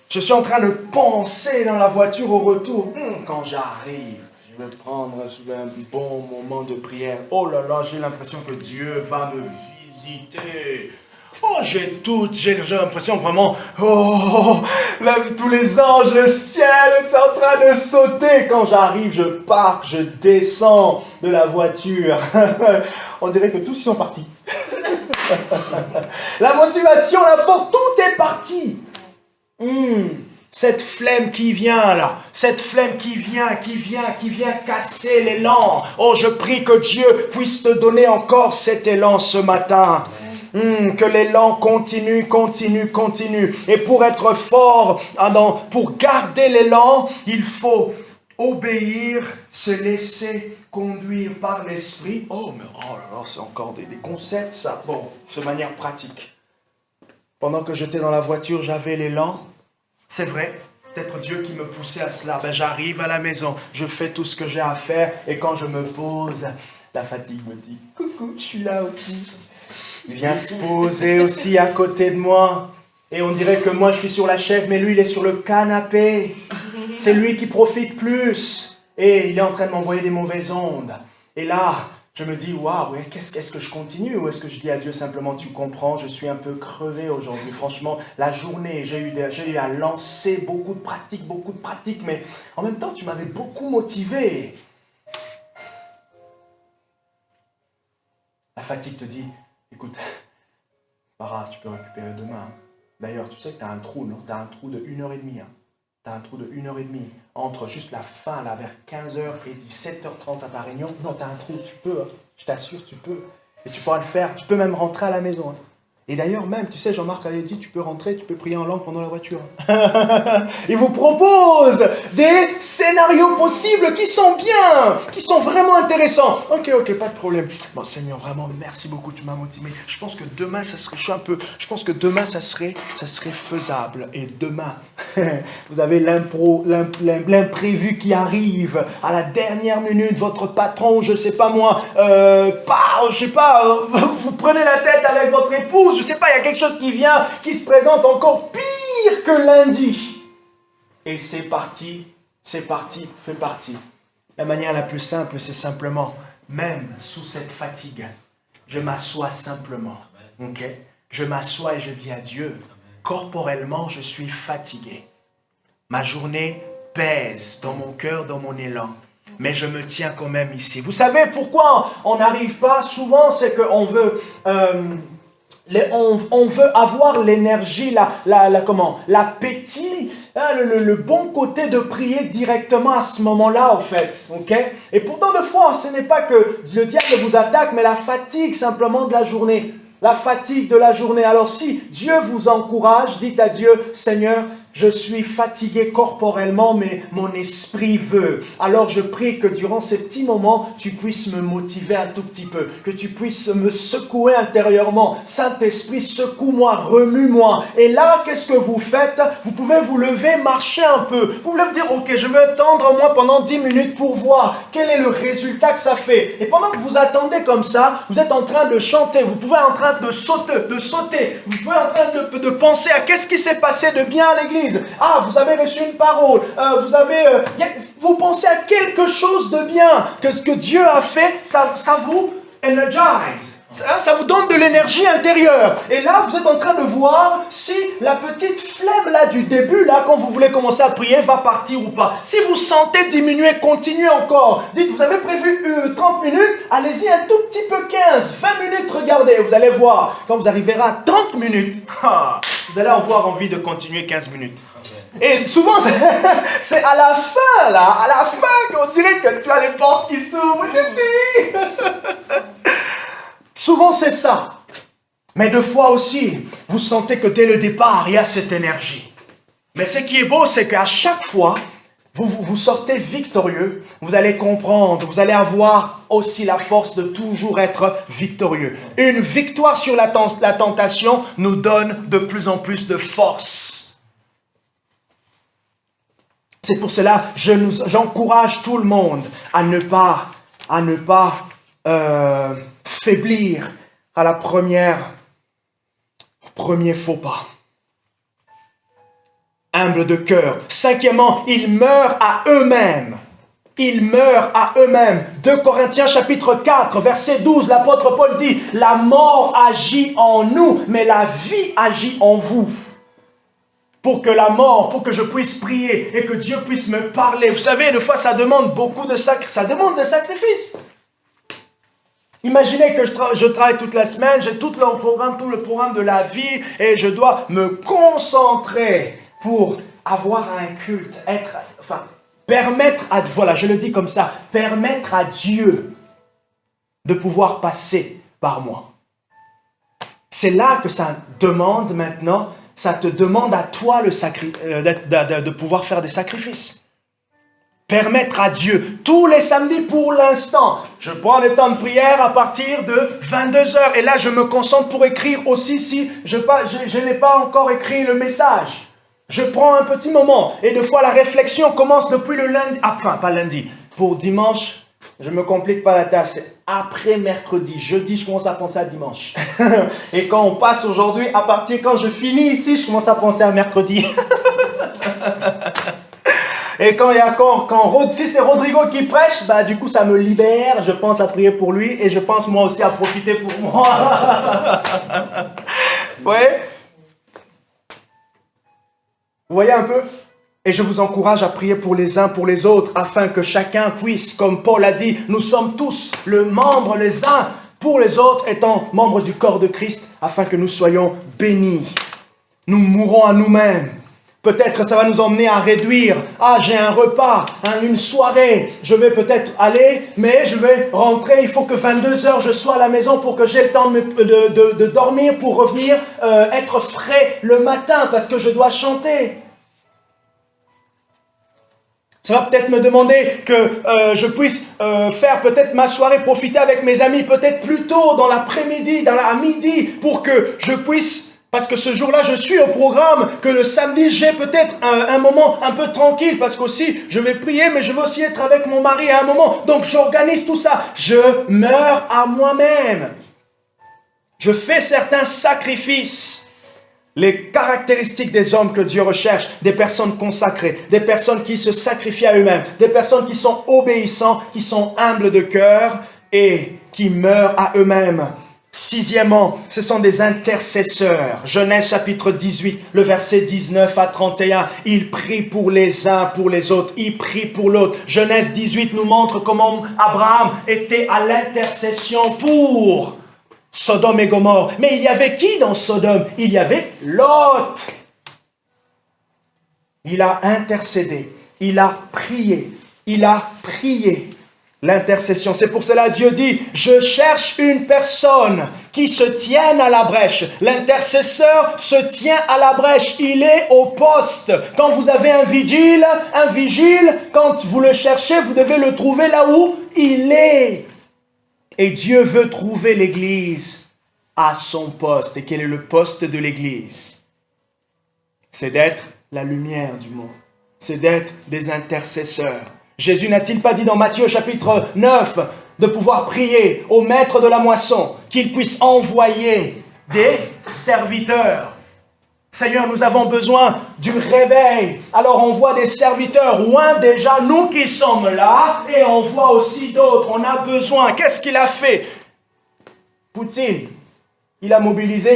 je suis en train de penser dans la voiture au retour, quand j'arrive, je vais prendre un bon moment de prière. Oh là là, j'ai l'impression que Dieu va me visiter. Oh, j'ai l'impression vraiment, là, tous les anges, le ciel, c'est en train de sauter. Quand j'arrive, je pars, je descends de la voiture. On dirait que tous y sont partis. La motivation, la force, tout est parti. Cette flemme qui vient là, cette flemme qui vient casser l'élan. Oh, je prie que Dieu puisse te donner encore cet élan ce matin. Que l'élan continue. Et pour être fort, pour garder l'élan, il faut obéir, se laisser conduire par l'esprit. Oh là là, c'est encore des concepts ça. Bon, de manière pratique. Pendant que j'étais dans la voiture, j'avais l'élan. C'est vrai, peut-être Dieu qui me poussait à cela. J'arrive à la maison, je fais tout ce que j'ai à faire. Et quand je me pose, la fatigue me dit, coucou, je suis là aussi. Il vient se poser aussi à côté de moi. Et on dirait que moi, je suis sur la chaise, mais lui, il est sur le canapé. C'est lui qui profite plus. Et il est en train de m'envoyer des mauvaises ondes. Et là, je me dis, waouh, est-ce que je continue? Ou est-ce que je dis à Dieu simplement, tu comprends, je suis un peu crevé aujourd'hui. Franchement, la journée, j'ai eu à lancer beaucoup de pratiques. Mais en même temps, tu m'avais beaucoup motivé. La fatigue te dit, écoute, pas grave, tu peux récupérer demain. D'ailleurs, tu sais que tu as un trou, non? Tu as un trou de 1h30. Tu as un trou de 1h30 entre juste la fin, là, vers 15h et 17h30 à ta réunion. Non, tu as un trou, tu peux. Je t'assure, tu peux. Et tu pourras le faire. Tu peux même rentrer à la maison. Et d'ailleurs, même, tu sais, Jean-Marc avait dit, tu peux rentrer, tu peux prier en langue pendant la voiture. Il vous propose des scénarios possibles qui sont bien, qui sont vraiment intéressants. Ok, pas de problème. Bon, Seigneur, vraiment, merci beaucoup, tu m'as motivé. Je pense que demain, ça serait, ça serait faisable. Et demain, vous avez l'imprévu qui arrive à la dernière minute, votre patron, je sais pas moi, vous prenez la tête avec votre épouse, je sais pas, il y a quelque chose qui vient, qui se présente encore pire que lundi. Et c'est parti, fais partie. La manière la plus simple, c'est simplement, même sous cette fatigue, je m'assois simplement. Ok? Je m'assois et je dis à Dieu, corporellement, je suis fatigué. Ma journée pèse dans mon cœur, dans mon élan. Mais je me tiens quand même ici. Vous savez pourquoi on n'arrive pas? Souvent, c'est qu'on veut... on veut avoir l'énergie, l'appétit, le bon côté de prier directement à ce moment-là, en fait. Okay? Et pourtant, de fois, ce n'est pas que le diable vous attaque, mais la fatigue simplement de la journée. La fatigue de la journée. Alors si Dieu vous encourage, dites à Dieu, Seigneur, je suis fatigué corporellement, mais mon esprit veut. Alors je prie que durant ces petits moments, tu puisses me motiver un tout petit peu, que tu puisses me secouer intérieurement. Saint-Esprit, secoue-moi, remue-moi. Et là, qu'est-ce que vous faites? Vous pouvez vous lever, marcher un peu. Vous pouvez me dire, ok, je vais attendre au moins pendant 10 minutes pour voir quel est le résultat que ça fait. Et pendant que vous attendez comme ça, vous êtes en train de chanter, vous pouvez en train de sauter, vous pouvez en train de penser à qu'est-ce qui s'est passé de bien à l'église. Ah, vous avez reçu une parole, vous pensez à quelque chose de bien, que ce que Dieu a fait, ça vous energise. Ça vous donne de l'énergie intérieure. Et là, vous êtes en train de voir si la petite flemme là du début, là, quand vous voulez commencer à prier, va partir ou pas. Si vous sentez diminuer, continuez encore. Dites, vous avez prévu 30 minutes, allez-y un tout petit peu 15, 20 minutes, regardez. Vous allez voir, quand vous arriverez à 30 minutes, vous allez avoir envie de continuer 15 minutes. Et souvent, c'est à la fin, là, à la fin, qu'on dirait que tu as les portes qui s'ouvrent. Souvent, c'est ça. Mais deux fois aussi, vous sentez que dès le départ, il y a cette énergie. Mais ce qui est beau, c'est qu'à chaque fois, vous sortez victorieux, vous allez comprendre, vous allez avoir aussi la force de toujours être victorieux. Une victoire sur la tentation nous donne de plus en plus de force. C'est pour cela j'encourage tout le monde à ne pas faiblir à la premier faux pas. Humble de cœur. Cinquièmement, ils meurent à eux-mêmes. Ils meurent à eux-mêmes. 2 Corinthiens chapitre 4, verset 12, l'apôtre Paul dit, la mort agit en nous, mais la vie agit en vous. Pour que je puisse prier et que Dieu puisse me parler. Vous savez, des fois, ça demande beaucoup de sacrifices. Imaginez que je travaille toute la semaine, j'ai tout le programme de la vie et je dois me concentrer pour avoir un culte, permettre à Dieu de pouvoir passer par moi. C'est là que ça demande maintenant, ça te demande à toi de pouvoir faire des sacrifices. Permettre à Dieu, tous les samedis pour l'instant, je prends le temps de prière à partir de 22h. Et là, je me concentre pour écrire aussi si je n'ai pas encore écrit le message. Je prends un petit moment. Et des fois, la réflexion commence depuis le lundi. Pas lundi. Pour dimanche, je ne me complique pas la tâche. C'est après mercredi. Jeudi, je commence à penser à dimanche. Et quand on passe aujourd'hui, quand je finis ici, je commence à penser à mercredi. Et si c'est Rodrigo qui prêche, du coup ça me libère, je pense à prier pour lui et je pense moi aussi à profiter pour moi. Ouais. Vous voyez un peu? Et je vous encourage à prier pour les uns pour les autres afin que chacun puisse, comme Paul a dit, nous sommes tous le membre les uns pour les autres étant membres du corps de Christ afin que nous soyons bénis. Nous mourrons à nous-mêmes. Peut-être ça va nous emmener à réduire. Ah, j'ai un repas, une soirée. Je vais peut-être aller, mais je vais rentrer. Il faut que 22h, je sois à la maison pour que j'ai le temps de dormir, pour revenir être frais le matin parce que je dois chanter. Ça va peut-être me demander que je puisse faire peut-être ma soirée, profiter avec mes amis peut-être plus tôt dans l'après-midi, à midi, pour que je puisse... Parce que ce jour-là, je suis au programme, que le samedi, j'ai peut-être un moment un peu tranquille, parce qu'aussi, je vais prier, mais je veux aussi être avec mon mari à un moment. Donc, j'organise tout ça. Je meurs à moi-même. Je fais certains sacrifices. Les caractéristiques des hommes que Dieu recherche, des personnes consacrées, des personnes qui se sacrifient à eux-mêmes, des personnes qui sont obéissants, qui sont humbles de cœur et qui meurent à eux-mêmes. Sixièmement, ce sont des intercesseurs. Genèse chapitre 18, le verset 19 à 31. Ils prient pour les uns, pour les autres. Ils prient pour l'autre. Genèse 18 nous montre comment Abraham était à l'intercession pour Sodome et Gomorrhe. Mais il y avait qui dans Sodome? Il y avait Lot. Il a intercédé. Il a prié. Il a prié. L'intercession. C'est pour cela que Dieu dit, je cherche une personne qui se tienne à la brèche. L'intercesseur se tient à la brèche. Il est au poste. Quand vous avez un vigile, quand vous le cherchez, vous devez le trouver là où il est. Et Dieu veut trouver l'Église à son poste. Et quel est le poste de l'Église? C'est d'être la lumière du monde. C'est d'être des intercesseurs. Jésus n'a-t-il pas dit dans Matthieu chapitre 9 de pouvoir prier au maître de la moisson qu'il puisse envoyer des serviteurs? Seigneur, nous avons besoin du réveil. Alors envoie des serviteurs, loin déjà nous qui sommes là, et envoie aussi d'autres. On a besoin. Qu'est-ce qu'il a fait? Poutine, il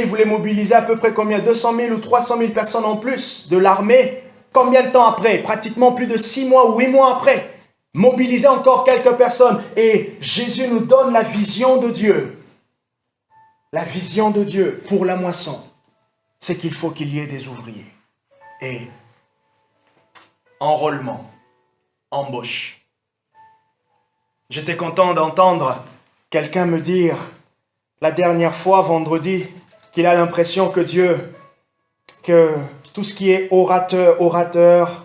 voulait mobiliser à peu près combien? 200 000 ou 300 000 personnes en plus de l'armée. Combien de temps après? Pratiquement plus de 6 mois ou 8 mois après. Mobiliser encore quelques personnes. Et Jésus nous donne la vision de Dieu. La vision de Dieu pour la moisson, c'est qu'il faut qu'il y ait des ouvriers. Et enrôlement, embauche. J'étais content d'entendre quelqu'un me dire la dernière fois, vendredi, qu'il a l'impression que tout ce qui est orateur,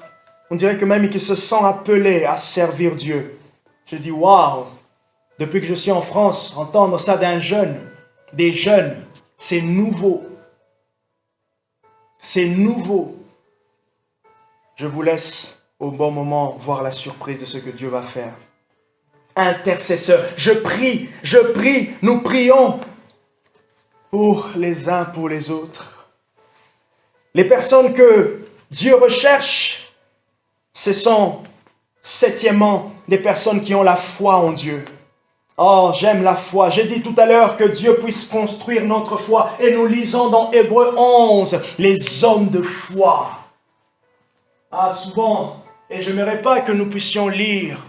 on dirait que même qu'il se sent appelé à servir Dieu. Je dis, waouh, depuis que je suis en France, entendre ça des jeunes, c'est nouveau. C'est nouveau. Je vous laisse au bon moment voir la surprise de ce que Dieu va faire. Intercesseur, je prie, nous prions pour les uns, pour les autres. Les personnes que Dieu recherche, ce sont, septièmement, des personnes qui ont la foi en Dieu. Oh, j'aime la foi. J'ai dit tout à l'heure que Dieu puisse construire notre foi. Et nous lisons dans Hébreux 11, les hommes de foi. Ah, souvent, et je n'aimerais pas que nous puissions lire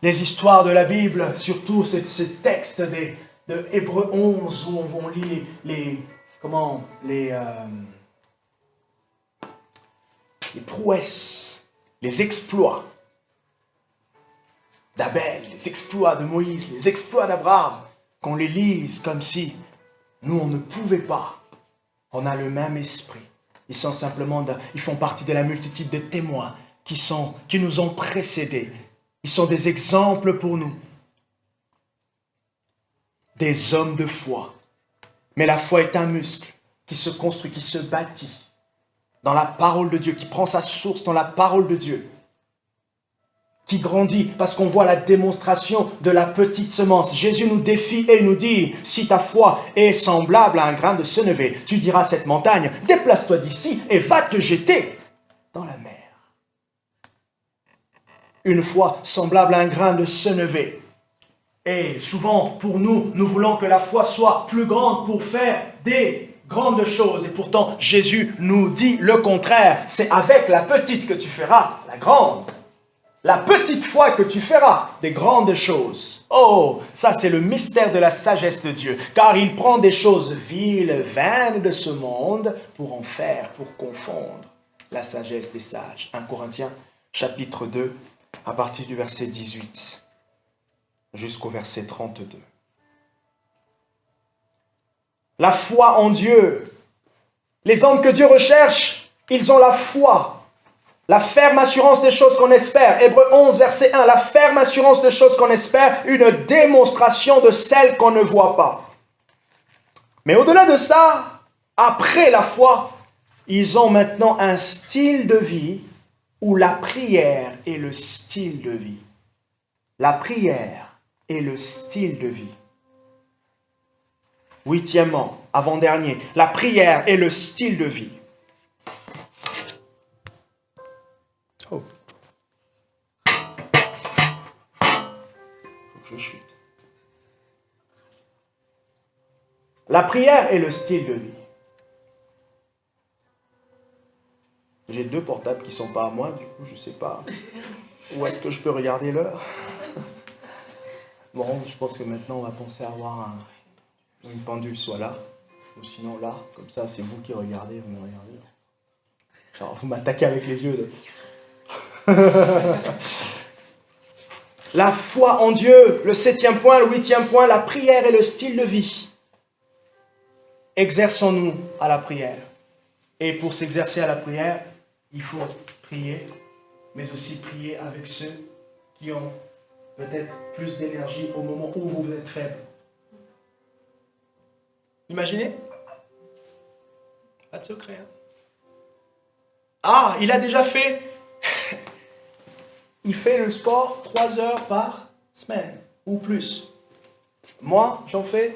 les histoires de la Bible, surtout ces textes de Hébreux 11, où on lit les prouesses, les exploits d'Abel, les exploits de Moïse, les exploits d'Abraham, qu'on les lise comme si nous, on ne pouvait pas. On a le même esprit. Ils font partie de la multitude de témoins qui nous ont précédés. Ils sont des exemples pour nous. Des hommes de foi. Mais la foi est un muscle qui se construit, qui se bâtit dans la parole de Dieu, qui prend sa source dans la parole de Dieu, qui grandit parce qu'on voit la démonstration de la petite semence. Jésus nous défie et nous dit, si ta foi est semblable à un grain de sénévé, tu diras à cette montagne, déplace-toi d'ici et va te jeter dans la mer. Une foi semblable à un grain de sénévé. Et souvent, pour nous, nous voulons que la foi soit plus grande pour faire des grandes choses. Et pourtant, Jésus nous dit le contraire. C'est avec la petite que tu feras la grande. La petite foi que tu feras des grandes choses. Oh, ça c'est le mystère de la sagesse de Dieu. Car il prend des choses viles, vaines de ce monde pour confondre la sagesse des sages. 1 Corinthiens chapitre 2, à partir du verset 18 jusqu'au verset 32. La foi en Dieu. Les hommes que Dieu recherche, ils ont la foi. La ferme assurance des choses qu'on espère. Hébreux 11, verset 1. La ferme assurance des choses qu'on espère, une démonstration de celles qu'on ne voit pas. Mais au-delà de ça, après la foi, ils ont maintenant un style de vie où la prière est le style de vie. La prière est le style de vie. Huitièmement, avant-dernier, la prière est le style de vie. Oh. Faut que je chute. La prière est le style de vie. J'ai deux portables qui ne sont pas à moi, du coup je ne sais pas où est-ce que je peux regarder l'heure. Bon, je pense que maintenant on va penser à avoir une pendule soit là, ou sinon là, comme ça c'est vous qui regardez, vous me regardez. Genre vous m'attaquez avec les yeux. La foi en Dieu, le 7e point, le 8e point, la prière est le style de vie. Exerçons-nous à la prière. Et pour s'exercer à la prière, il faut prier, mais aussi prier avec ceux qui ont peut-être plus d'énergie au moment où vous êtes faible. Imaginez. Pas de secret. Hein? Ah, il a déjà fait... Il fait le sport 3 heures par semaine ou plus. Moi, j'en fais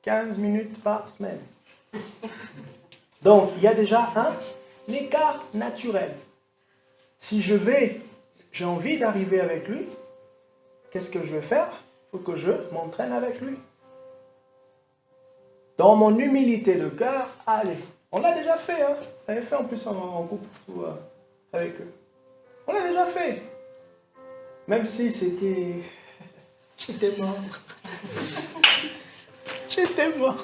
15 minutes par semaine. Donc, il y a déjà un écart naturel. Si j'ai envie d'arriver avec lui, qu'est-ce que je vais faire? Il faut que je m'entraîne avec lui. Dans mon humilité de cœur, allez. On l'a déjà fait, hein. On l'avait fait en plus en couple avec eux. On l'a déjà fait. Même si c'était... J'étais mort. J'étais mort.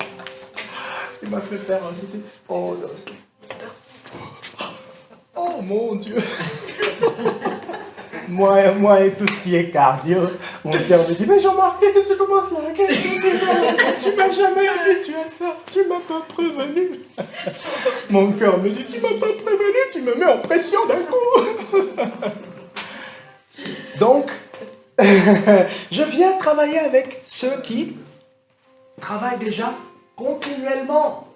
Il m'a fait faire... C'était... Oh non, oh mon Dieu. Moi et tout ce qui est cardio, mon cœur me dit, mais Jean-Marc, qu'est-ce que tu commences là? Qu'est-ce que tu m'as jamais habitué à ça? Tu m'as pas prévenu. Mon cœur me dit, tu m'as pas prévenu, tu me mets en pression d'un coup. Donc, je viens travailler avec ceux qui travaillent déjà continuellement.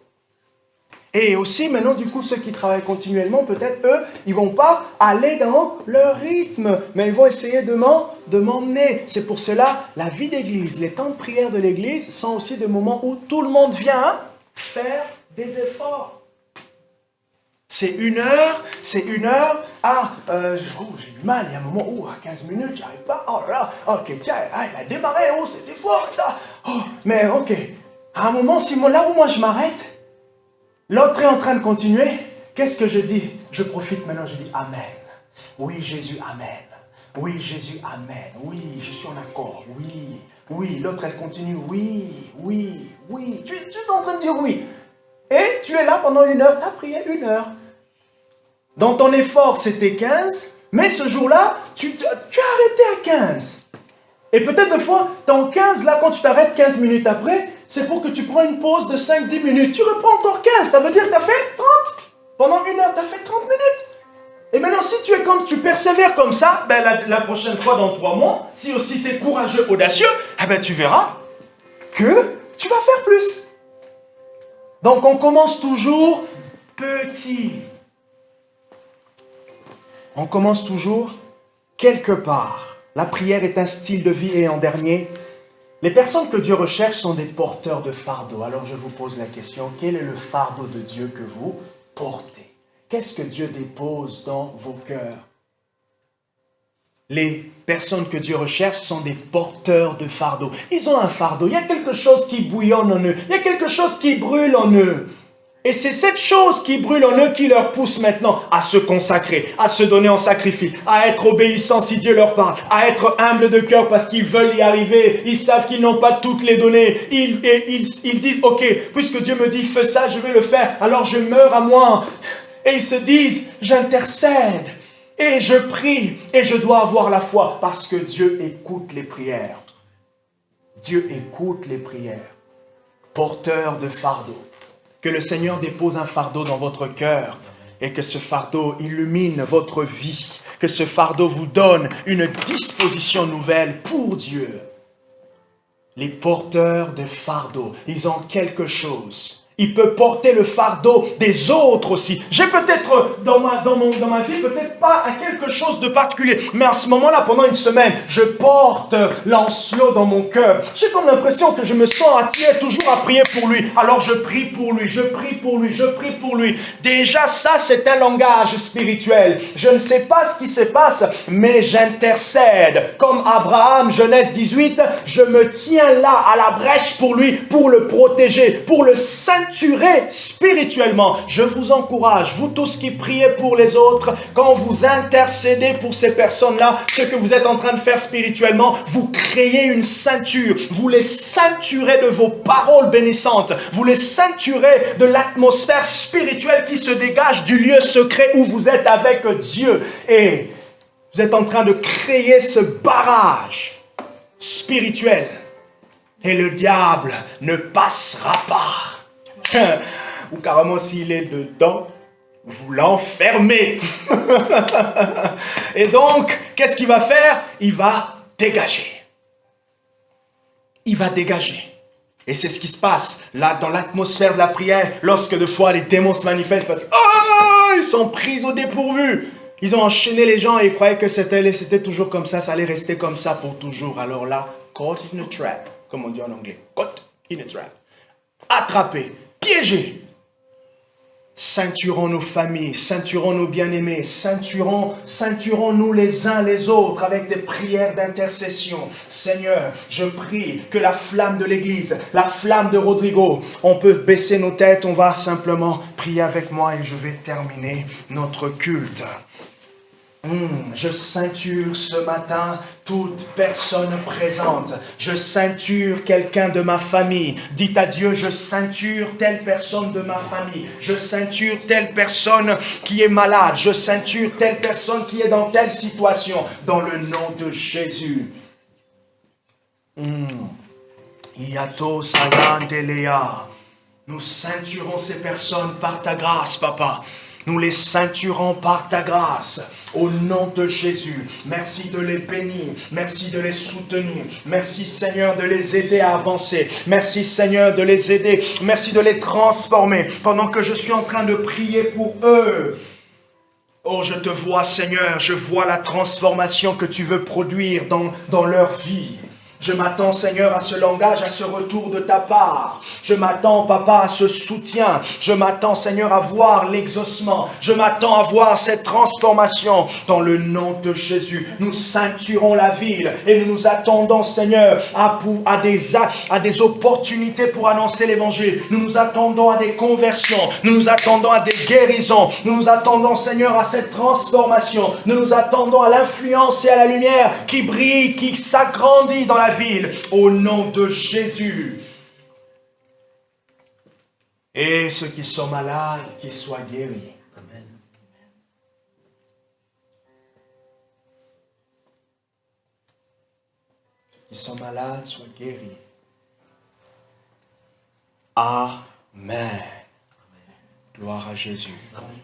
Et aussi, maintenant, du coup, ceux qui travaillent continuellement, peut-être, eux, ils vont pas aller dans leur rythme, mais ils vont essayer de m'emmener. C'est pour cela, la vie d'église, les temps de prière de l'église sont aussi des moments où tout le monde vient faire des efforts. C'est une heure. Ah, j'ai du mal, il y a un moment où, à 15 minutes, j'arrive pas. Oh là là, ok, tiens, il a démarré, oh, c'était fort. Oh, mais ok, à un moment, là où moi je m'arrête, l'autre est en train de continuer. Qu'est-ce que je dis? Je profite maintenant, je dis Amen. Oui, Jésus, Amen. Oui, Jésus, Amen. Oui, je suis en accord. Oui, l'autre, elle continue. Oui. Tu es en train de dire oui. Et tu es là pendant 1 heure, tu as prié 1 heure. Dans ton effort, c'était 15, mais ce jour-là, tu as arrêté à 15. Et peut-être des fois, dans 15, là, quand tu t'arrêtes 15 minutes après, c'est pour que tu prends une pause de 5-10 minutes. Tu reprends encore 15, ça veut dire que tu as fait 30. Pendant 1 heure, tu as fait 30 minutes. Et maintenant, si tu persévères comme ça, ben, la prochaine fois, dans 3 mois, si aussi tu es courageux, audacieux, eh ben, tu verras que tu vas faire plus. Donc, on commence toujours petit. On commence toujours quelque part. La prière est un style de vie et en dernier, les personnes que Dieu recherche sont des porteurs de fardeau. Alors je vous pose la question, quel est le fardeau de Dieu que vous portez? Qu'est-ce que Dieu dépose dans vos cœurs? Les personnes que Dieu recherche sont des porteurs de fardeau. Ils ont un fardeau, il y a quelque chose qui bouillonne en eux, il y a quelque chose qui brûle en eux. Et c'est cette chose qui brûle en eux qui leur pousse maintenant à se consacrer, à se donner en sacrifice, à être obéissants si Dieu leur parle, à être humbles de cœur parce qu'ils veulent y arriver. Ils savent qu'ils n'ont pas toutes les données. Ils disent, ok, puisque Dieu me dit, fais ça, je vais le faire, alors je meurs à moi. Et ils se disent, j'intercède et je prie et je dois avoir la foi parce que Dieu écoute les prières. Dieu écoute les prières. Porteurs de fardeau. Que le Seigneur dépose un fardeau dans votre cœur et que ce fardeau illumine votre vie. Que ce fardeau vous donne une disposition nouvelle pour Dieu. Les porteurs de fardeau, ils ont quelque chose. Ils peuvent porter le fardeau des autres aussi. J'ai peut-être dans ma vie, peut-être pas à quelque chose de particulier. Mais à ce moment-là, pendant 1 semaine, je porte Lancelot dans mon cœur. J'ai comme l'impression que je me sens attiré toujours à prier pour lui. Alors je prie pour lui, je prie pour lui, je prie pour lui. Déjà ça, c'est un langage spirituel. Je ne sais pas ce qui se passe, mais j'intercède. Comme Abraham, Genèse 18, je me tiens là à la brèche pour lui, pour le protéger, pour le ceinturer spirituellement. Je vous encourage, vous tous qui priez pour les autres, quand vous intercédez pour ces personnes-là, ce que vous êtes en train de faire spirituellement, vous créez une ceinture, vous les ceinturez de vos paroles bénissantes, vous les ceinturez de l'atmosphère spirituelle qui se dégage du lieu secret où vous êtes avec Dieu. Et vous êtes en train de créer ce barrage spirituel. Et le diable ne passera pas. Ou carrément s'il est dedans, vous l'enfermez. Et donc, qu'est-ce qu'il va faire? Il va dégager. Il va dégager. Et c'est ce qui se passe là dans l'atmosphère de la prière, lorsque des fois les démons se manifestent parce qu'ils sont pris au dépourvu. Ils ont enchaîné les gens et ils croyaient que c'était toujours comme ça allait rester comme ça pour toujours. Alors là, caught in a trap, comme on dit en anglais. Caught in a trap. Attrapé, piégé. Ceinturons nos familles, ceinturons nos bien-aimés, ceinturons-nous les uns les autres avec des prières d'intercession. Seigneur, je prie que la flamme de l'Église, la flamme de Rodrigo, on peut baisser nos têtes, on va simplement prier avec moi et je vais terminer notre culte. Je ceinture ce matin toute personne présente. Je ceinture quelqu'un de ma famille. Dites à Dieu, je ceinture telle personne de ma famille. Je ceinture telle personne qui est malade. Je ceinture telle personne qui est dans telle situation. Dans le nom de Jésus. Iato Sayandelea. Nous ceinturons ces personnes par ta grâce, Papa. Nous les ceinturons par ta grâce. Au nom de Jésus, merci de les bénir, merci de les soutenir, merci Seigneur de les aider à avancer, merci Seigneur de les aider, merci de les transformer pendant que je suis en train de prier pour eux. Oh, je te vois Seigneur, je vois la transformation que tu veux produire dans leur vie. Je m'attends, Seigneur, à ce langage, à ce retour de ta part. Je m'attends, Papa, à ce soutien. Je m'attends, Seigneur, à voir l'exaucement. Je m'attends à voir cette transformation. Dans le nom de Jésus, nous ceinturons la ville et nous nous attendons, Seigneur, à des opportunités pour annoncer l'évangile. Nous nous attendons à des conversions. Nous nous attendons à des guérisons. Nous nous attendons, Seigneur, à cette transformation. Nous nous attendons à l'influence et à la lumière qui brille, qui s'agrandit dans la ville, au nom de Jésus. Et ceux qui sont malades, qu'ils soient guéris. Amen. Ceux qui sont malades, soient guéris. Amen. Gloire à Jésus. Amen.